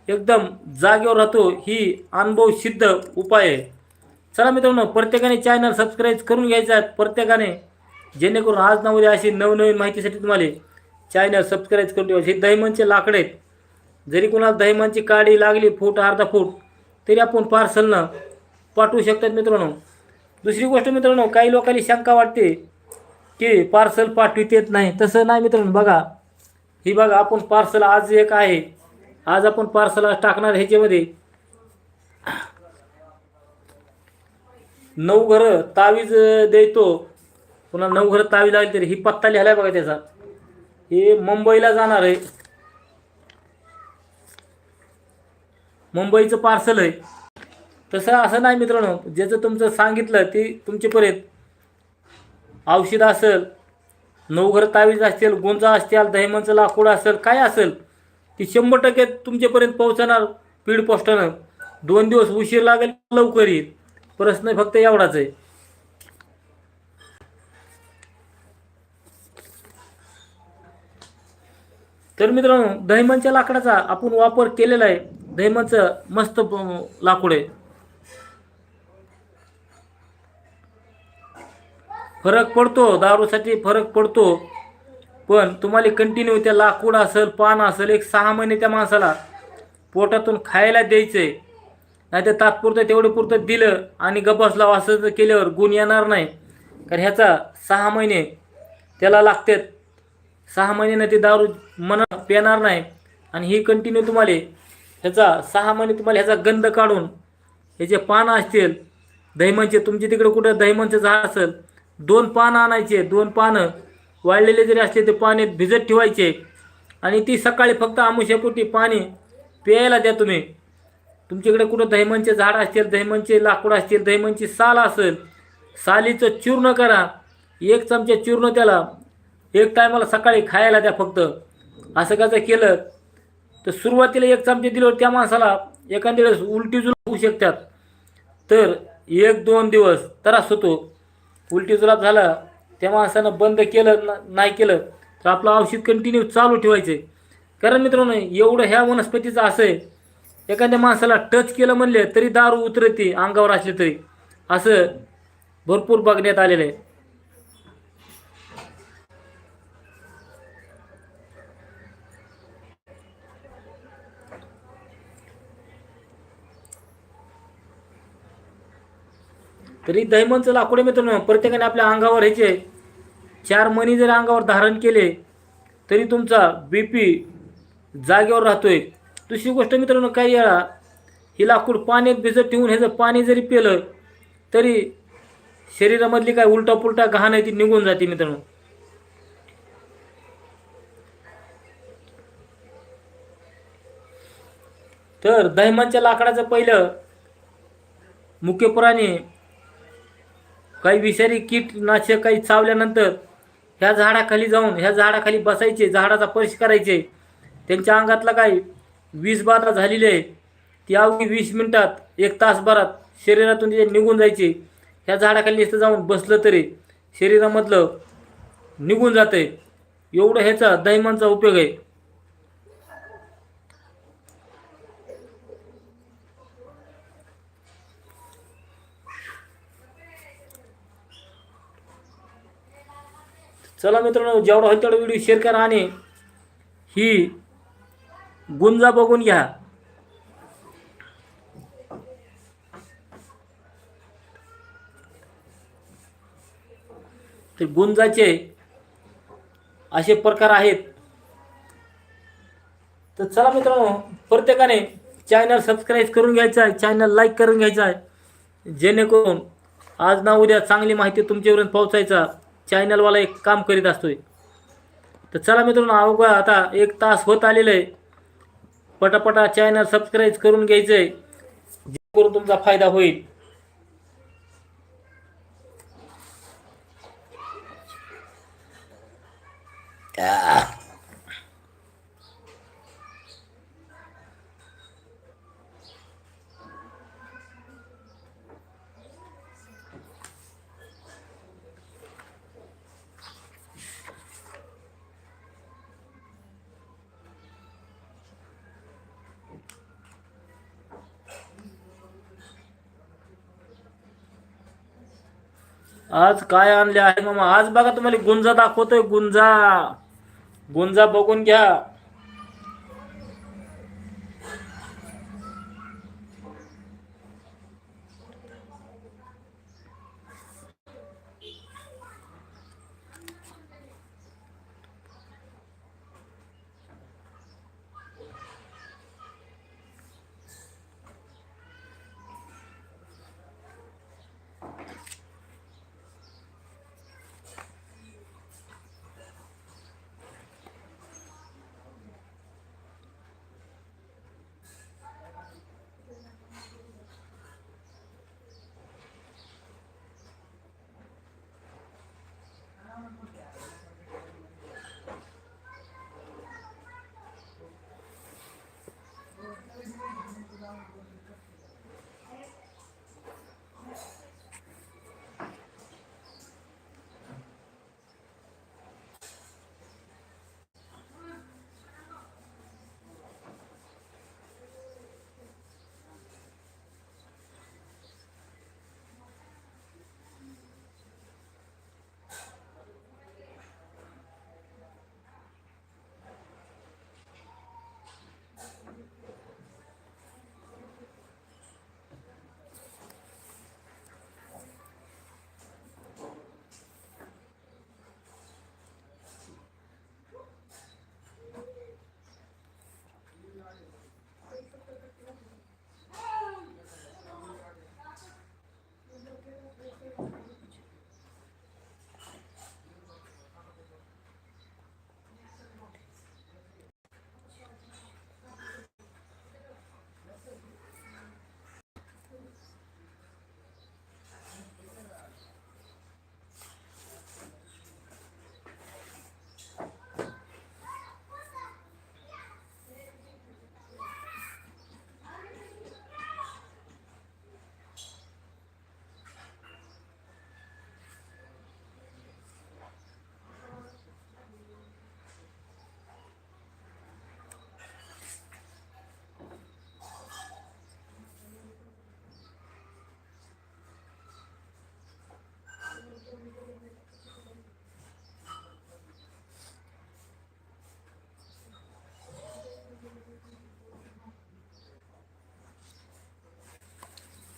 एकदम जागेवर राहतो. ही अनुभव सिद्ध उपाय आहे. चला मित्रांनो, प्रत्येकाने चॅनल सबस्क्राईब करून घ्यायचा आहे प्रत्येकाने, जेणेकरून आज ना उद्या अशी नवनवीन माहितीसाठी तुम्हाला चॅनल सबस्क्राईब करून ठेवायचे. हे दहीमनचे लाकडे आहेत. जरी कोणाला दहीमनची काडी लागली फूट अर्धा फूट तरी आपण पार्सलनं पाठवू शकतात मित्रांनो. दुसरी गोष्ट मित्रांनो, काही लोकांनी शंका वाटते की पार्सल पाठवित येत नाही. तसं नाही मित्रांनो. बघा ही बघा, आपण पार्सल आज एक आहे, आज आपण पार्सल टाकणार. ह्याच्यामध्ये 9 घरं तावीज देतो. पुन्हा 9 घरं तावीज लागली तरी ही पत्ता लिहिला आहे बघा त्याचा. हे मुंबईला जाणार आहे, मुंबईचं पार्सल आहे. तसं असं नाही मित्रांनो, ज्याचं तुमचं सांगितलं ती तुमच्यापर्यंत औषध असेल, 9 घरं तावीज असतील, गुंजा असतील, दहीमनचं लाकूड असेल, काय असेल ती 100% तुमच्यापर्यंत पोहोचणार स्पीड पोस्टानं. 2 दिवस उशीर लागेल, लवकर येईल. प्रश्न फक्त एवढाच आहे. तर मित्रांनो, दहीमनच्या लाकडाचा आपण वापर केलेला आहे. दहीमनचं मस्त लाकूड आहे. फरक पडतो, दारूसाठी फरक पडतो. पण तुम्हाला कंटिन्यू त्या लाकूड असेल, पान असेल, एक 6 महिने त्या माणसाला पोटातून खायला द्यायचं आहे. नाही तर तात्पुरतं तेवढं पुरतं दिलं आणि गबसला असं केल्यावर गुण येणार नाही. कारण ह्याचा 6 महिने त्याला लागतात. 6 महिन्यानं ते दारू मन पेणार नाही आणि ही कंटिन्यू तुम्हाला ह्याचा 6 महिने तुम्हाला ह्याचा गंध काढून हे जे पानं असतील दहिमनचे, तुमच्या तिकडे कुठं दहिमनचं झाड असेल, 2 पानं आणायचे, 2 पानं वाळलेले जरी असले ते पाण्यात भिजत ठेवायचे आणि ती सकाळी फक्त आमुष्यापोटी पाणी प्यायला द्या तुम्ही. तुमच्याकडे कुठं दहिमनचे झाड असतील, दहिमनचे लाकूड असतील, दहिमनची साल असेल, सालीचं चूर्ण करा, 1 चमचा चूर्ण त्याला 1 टायमाला सकाळी खायला द्या फक्त. असं कसं केलं तर सुरुवातीला 1 चमचे दिल्यावर त्या माणसाला एखाद्या वेळेस उलटी जुलाब होऊ शकतात. तर 1-2 दिवस त्रास होतो. उलटी जुलाब झाला त्या माणसानं बंद केलं नाही केलं तर आपलं औषध कंटिन्यू चालू ठेवायचे. कारण मित्रांनो एवढं ह्या वनस्पतीचं असं आहे, एखाद्या माणसाला टच केलं म्हणले तरी दारू उतरते अंगावर असले तरी, असं भरपूर बघण्यात आलेलं आहे. तरी दहिमनचं लाकूड मित्रांनो प्रत्येकाने आपल्या अंगावर ह्याचे 4 मणी जरी अंगावर धारण केले तरी तुमचा BP जागेवर राहतोय. दुसरी गोष्ट मित्रांनो, काही वेळा ही लाकूड पाण्यात भिजत ठेवून ह्याचं पाणी जरी पिलं तरी शरीरामधली काय उलटा पुलटा घाण आहे ती निघून जाते मित्रांनो. तर दहिमनच्या लाकडाचं पहिलं मुख्य पुराणे काही विषारी कीटनाशक काही चावल्यानंतर ह्या झाडाखाली जाऊन ह्या झाडाखाली बसायचे, झाडाचा स्पर्श करायचे. त्यांच्या अंगातला काही विष बाधा झालेली आहे ती अवघी 20 मिनिटात 1 तासभरात शरीरातून ते निघून जायचे. ह्या झाडाखाली नुसतं जाऊन बसलं तरी शरीरामधलं निघून जातं आहे. एवढं ह्याचा दहिमनचा उपयोग आहे. चला मित्रांनो, जेवढा होईल तेवढा व्हिडिओ शेअर करा आणि ही गुंजा बघून घ्या. ते गुंजाचे असे प्रकार आहेत. तर चला मित्रांनो, प्रत्येकाने चॅनल सबस्क्राईब करून घ्यायचा आहे, चॅनल लाईक करून घ्यायचा आहे, जेणेकरून आज ना उद्या चांगली माहिती तुमच्यापर्यंत पोहोचायचा चॅनलवाला एक काम करीत असतोय. तर चला मित्रांनो, अवघा आता 1 तास होत आलेलं आहे. पटापटा चॅनल सबस्क्राईब करून घ्यायचं आहे जेणेकरून तुमचा फायदा होईल. आज काय आणले आहे मामा? आज बघा तुम्हाला गुंजा दाखवतोय. गुंजा गुंजा बघून घ्या.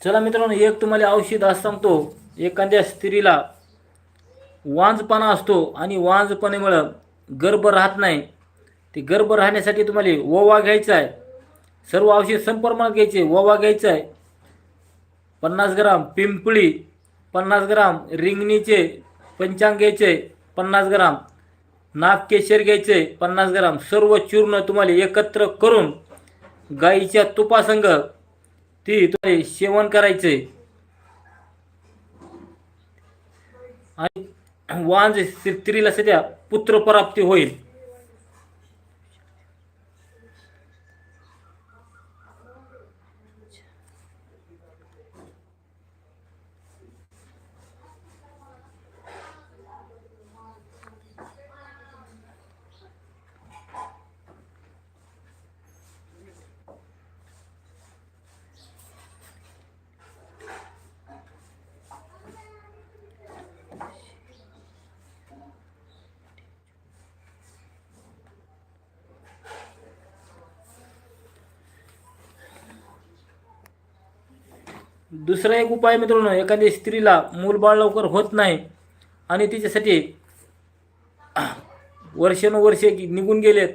चला मित्रांनो, एक तुम्हाला औषध असं सांगतो. एखाद्या स्त्रीला वांजपणा असतो आणि वांजपणेमुळं गर्भ राहत नाही. ते गर्भ राहण्यासाठी तुम्हाला ओवा घ्यायचा आहे. सर्व औषध संप्रमाणात घ्यायचे. ओवा घ्यायचा आहे 50 ग्राम, पिंपळी 50 ग्राम, रिंगणीचे पंचांग घ्यायचे 50 ग्राम, नागकेशर घ्यायचे 50 ग्राम. सर्व चूर्ण तुम्हाला एकत्र करून गाईच्या तुपासंग ती तुम्हाला सेवन करायचे आणि वांज स्त्रीला सध्या पुत्रप्राप्ती होईल. दुसरा एक उपाय मित्रांनो, एखाद्या स्त्रीला मूलबाळ लवकर होत नाही आणि तिच्यासाठी वर्षानुवर्षे निघून गेलेत,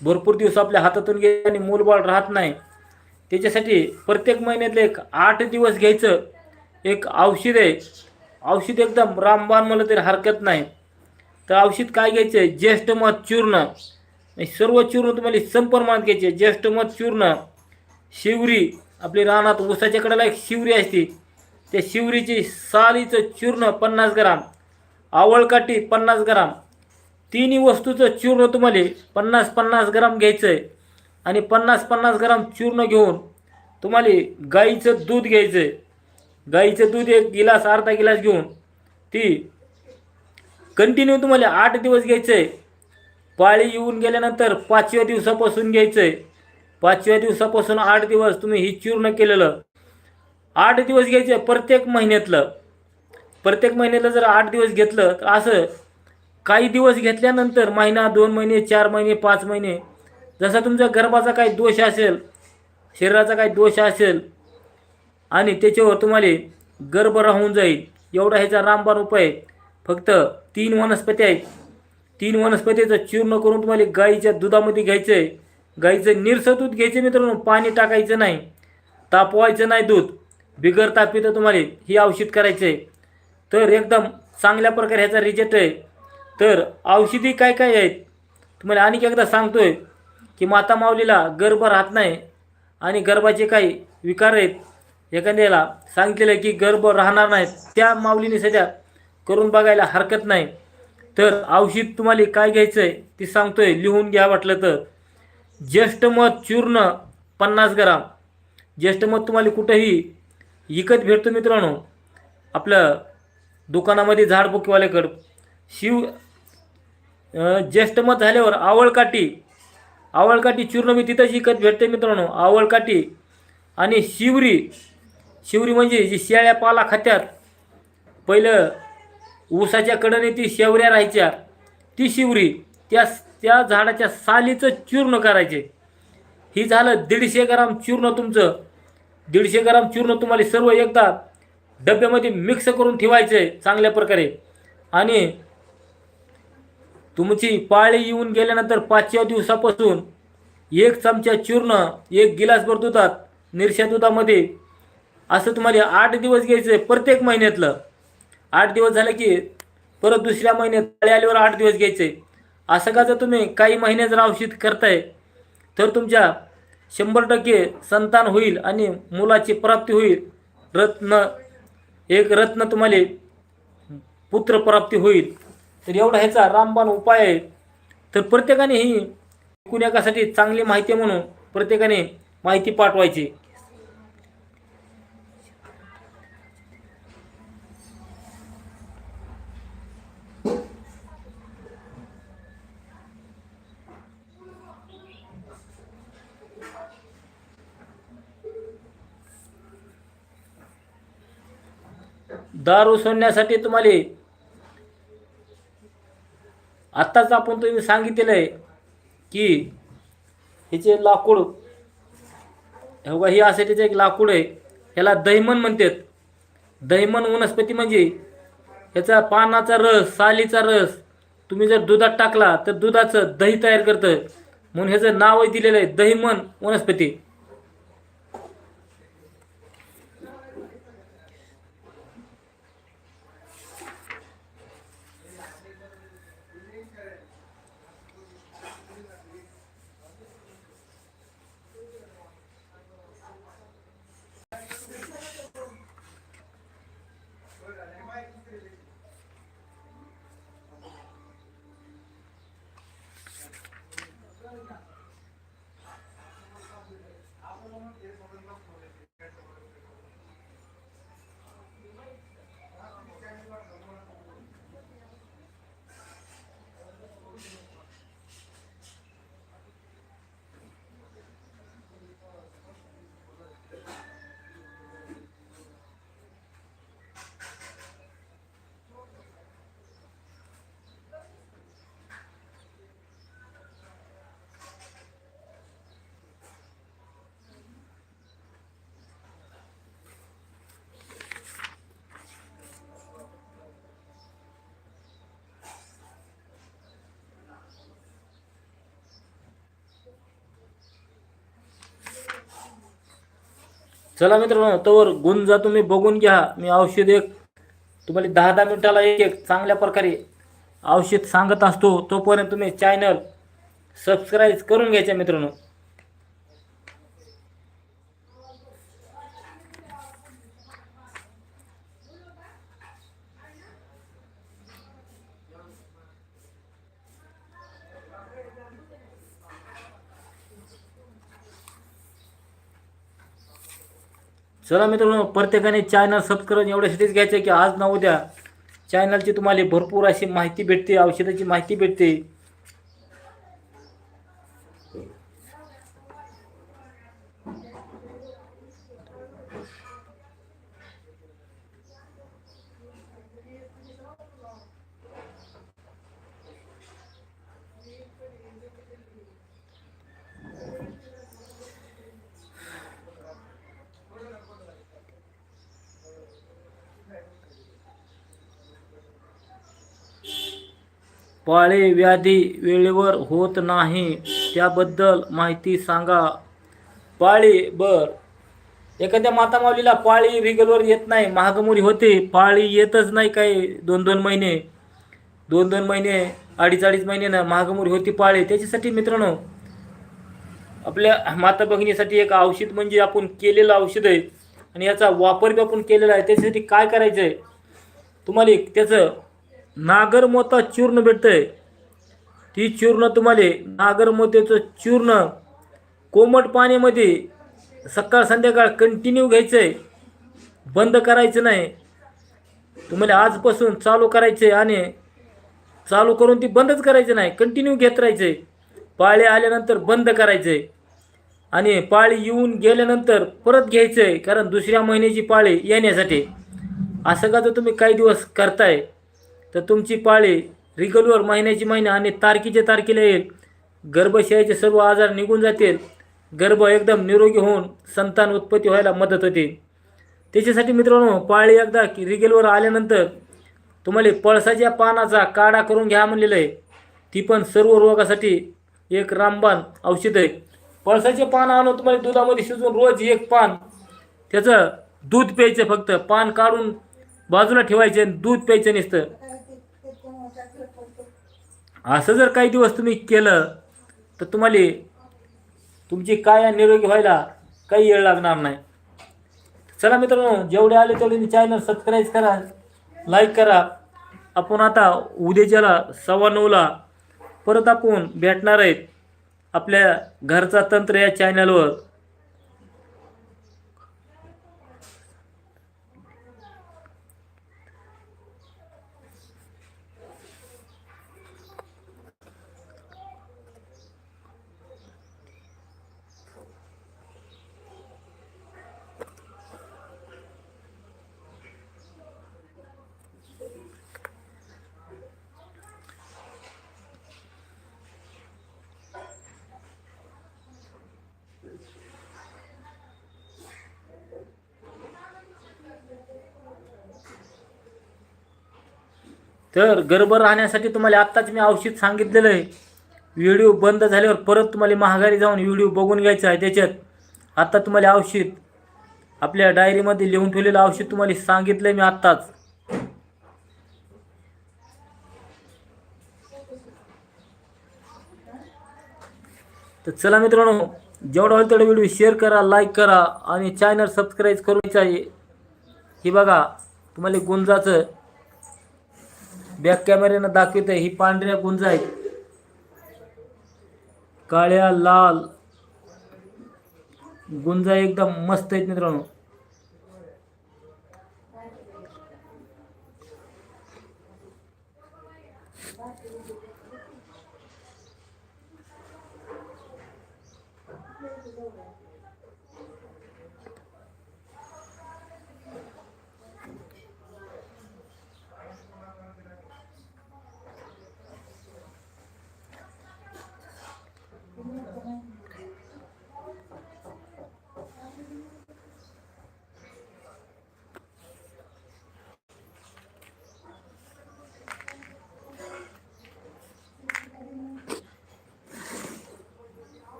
भरपूर दिवस आपल्या हातातून गेले आणि मूलबाळ राहत नाही, त्याच्यासाठी प्रत्येक महिन्यातले एक 8 दिवस घ्यायचं एक औषध आहे. औषध एकदम रामबाण म्हणलं तरी हरकत नाही. तर औषध काय घ्यायचं आहे, ज्येष्ठमध चूर्ण. सर्व चूर्ण तुम्हाला संप्रमाणात घ्यायचे. ज्येष्ठमध चूर्ण, शिवरी, आपली रानात ऊसाच्या कडेला एक शिवरी असते, त्या शिवरीची सालीचं चूर्ण 50 ग्राम, आवळकाठी 50 ग्राम, तिन्ही वस्तूचं चूर्ण तुम्हाला 50-50 ग्राम घ्यायचं आहे. आणि 50-50 ग्राम चूर्ण घेऊन तुम्हाला गाईचं दूध घ्यायचं आहे. गाईचं दूध 1 गिलास अर्धा गिलास घेऊन ती कंटिन्यू तुम्हाला 8 दिवस घ्यायचं आहे. पाळी येऊन गेल्यानंतर 5व्या दिवसापासून घ्यायचं आहे. 5व्या दिवसापासून 8 दिवस तुम्ही ही चूर्ण केलेलं 8 दिवस घ्यायचे प्रत्येक महिन्यातलं. प्रत्येक महिन्याला जर 8 दिवस घेतलं तर असं काही दिवस घेतल्यानंतर महिना, 2 महिने, 4 महिने, 5 महिने, जसा तुमच्या गर्भाचा काही दोष असेल, शरीराचा काही दोष असेल आणि त्याच्यावर तुम्हाला गर्भ राहून जाईल, एवढा ह्याचा रामबाण उपाय. फक्त 3 वनस्पती आहेत. 3 वनस्पतीचं चूर्ण करून तुम्हाला गाईच्या दुधामध्ये घ्यायचं आहे. गाईचं निरसं दूध घ्यायचं मित्रांनो, पाणी टाकायचं नाही, तापवायचं नाही दूध, बिगर तापीचं तुम्हाला ही औषध करायचं आहे. तर एकदम चांगल्या प्रकारे ह्याचा रिझल्ट आहे. तर औषधी काय काय आहेत तुम्हाला आणखी एकदा सांगतोय की माता माऊलीला गर्भ राहत नाही आणि गर्भाचे काही विकार आहेत, एखाद्याला सांगितलेलं आहे की गर्भ राहणार नाहीत, त्या माऊलीने सध्या करून बघायला हरकत नाही. तर औषध तुम्हाला काय घ्यायचं आहे ती सांगतोय, लिहून घ्या वाटलं तर. ज्येष्ठमध चूर्ण 50 ग्राम. ज्येष्ठमध तुम्हाला कुठेही विकत भेटतो मित्रांनो, आपलं दुकानामध्ये झाडबुकीवाल्याकडं. ज्येष्ठमध झाल्यावर आवळकाठी चूर्ण मी तिथंच विकत भेटते मित्रांनो. आवळकाठी आणि शिवरी म्हणजे जी शेळ्या पाला खात्यात, पहिलं ऊसाच्या कडेने ती शेवऱ्या राहायच्या, ती शिवरी, त्या झाडाच्या सालीचं चूर्ण करायचे. ही झालं 150 ग्राम चूर्ण तुमचं. 150 ग्राम चूर्ण तुम्हाला सर्व एकदा डब्यामध्ये मिक्स करून ठेवायचं आहे चांगल्या प्रकारे. आणि तुमची पाळी येऊन गेल्यानंतर 5व्या दिवसापासून 1 चमचा चूर्ण 1 गिलासभर दुधात, निरशा दुधामध्ये, असं तुम्हाला 8 दिवस घ्यायचं आहे प्रत्येक महिन्यातलं. 8 दिवस झाले की परत दुसऱ्या महिन्यात पाळी आल्यावर 8 दिवस घ्यायचे. असं का जर तुम्ही काही महिने जर औषध करताय तर तुमच्या 100% संतान होईल आणि मुलाची प्राप्ती होईल. एक रत्न तुम्हाला पुत्रप्राप्ती होईल. तर एवढा ह्याचा रामबाण उपाय आहे. तर प्रत्येकाने ही कुणाकासाठी चांगली माहिती म्हणून प्रत्येकाने माहिती पाठवायची. दारू सोडण्यासाठी तुम्हाला आत्ताच आपण तुम्ही सांगितलेलं आहे की ह्याचे लाकूड, हे बघा, ही असे त्याचं एक लाकूड आहे. ह्याला दैमन म्हणतात. दैमन वनस्पती म्हणजे ह्याचा पानाचा रस, सालीचा रस तुम्ही जर दुधात टाकला तर दुधाचं दही तयार करतं. म्हणून ह्याचं नावच दिलेलं आहे दैमन वनस्पती. चला मित्रांनो, तोवर गुंजा तुम्ही बघून घ्या. मी औषध एक तुम्हाला 10-10 मिनिटाला एक एक चांगल्या प्रकारे औषध सांगत असतो. तोपर्यंत तुम्ही चॅनल सबस्क्राईब करून घ्यायचे मित्रांनो. चला मित्रांनो, प्रत्येकाने चॅनल सबस्क्राईब एवढ्यासाठीच घ्यायचं की आज ना उद्या चॅनलची तुम्हाला भरपूर अशी माहिती भेटते, औषधाची माहिती भेटते. पाळे व्याधी वेळेवर होत नाही त्याबद्दल माहिती सांगा. एखाद्या माता माऊलीला पाळी रिगलवर येत नाही, महागमुरी होते, पाळी येतच नाही, काही 2-2 महिने 2-2 महिने 2.5-2.5 महिने महागमुरी होती पाळी. त्याच्यासाठी मित्रांनो आपल्या माता भगिनीसाठी एक औषध म्हणजे आपण केलेलं औषध आहे आणि याचा वापर बी आपण केलेला आहे. त्याच्यासाठी काय करायचं आहे तुम्हाला, त्याचं नागरमोता चूर्ण भेटतंय. ती चूर्ण तुम्हाला नागरमोत्याचं चूर्ण कोमट पाण्यामध्ये सकाळ संध्याकाळ कंटिन्यू घ्यायचं आहे, बंद करायचं नाही. तुम्हाला आजपासून चालू करायचं आहे आणि चालू करून ती बंदच करायचं नाही, कंटिन्यू घेत राहायचं आहे. पाळी आल्यानंतर बंद करायचं आहे आणि पाळी येऊन गेल्यानंतर परत घ्यायचं आहे, कारण दुसऱ्या महिन्याची पाळी येण्यासाठी. असं का जर तुम्ही काही दिवस करताय तर तुमची पाळी रिगलवर महिन्याची महिना आणि तारखेच्या तारखेला येईल. गर्भशयाचे सर्व आजार निघून जातील, गर्भ एकदम निरोगी होऊन संतान उत्पत्ती व्हायला मदत होते. त्याच्यासाठी मित्रांनो पाळी एकदा की रिगलवर आल्यानंतर तुम्हाला पळसाच्या पानाचा काढा करून घ्या म्हणलेलं आहे. ती पण सर्व रोगासाठी एक रामबाण औषध आहे. पळसाचे पान आणून तुम्हाला दुधामध्ये शिजवून रोज एक पान त्याचं दूध प्यायचं, फक्त पान काढून बाजूला ठेवायचे आणि दूध प्यायचं नसतं. असं जर काही दिवस तुम्ही केलं तर तुम्हाला तुमची काया निरोगी व्हायला काही वेळ लागणार नाही. चला मित्रांनो, जेवढे आले तेवढे चॅनल सबस्क्राईब करा, लाईक करा. आपण आता उद्याच्याला 9:15 परत आपण भेटणार आहेत आपल्या घरचा तंत्र या चॅनलवर. तर गर्भ राहण्यासाठी तुम्हाला आत्ताच मी औषध सांगितलेलं आहे. व्हिडिओ बंद झाल्यावर परत तुम्हाला महागारी जाऊन व्हिडिओ बघून घ्यायचा आहे. त्याच्यात आत्ता तुम्हाला औषध आपल्या डायरीमध्ये लिहून ठेवलेलं औषध तुम्हाला सांगितलं मी आत्ताच. तर चला मित्रांनो, जेवढा होईल तेवढा व्हिडिओ शेअर करा, लाईक करा आणि चॅनल सबस्क्राईब करूच आहे. ही बघा तुम्हाला गुंजाचं बॅक कॅमेऱ्यानं दाखवत आहे. ही पांढऱ्या गुंजा आहेत, काळ्या लाल गुंजा एकदम मस्त आहेत मित्रांनो.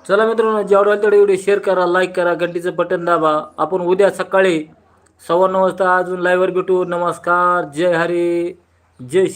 चला मित्रांनो, जेवढा होईल तेवढे व्हिडिओ शेअर करा, लाईक करा, घंटीचं बटन दाबा. आपण उद्या सकाळी 9:15 वाजता अजून लाईव्हवर भेटू. नमस्कार, जय हरी, जय शिव.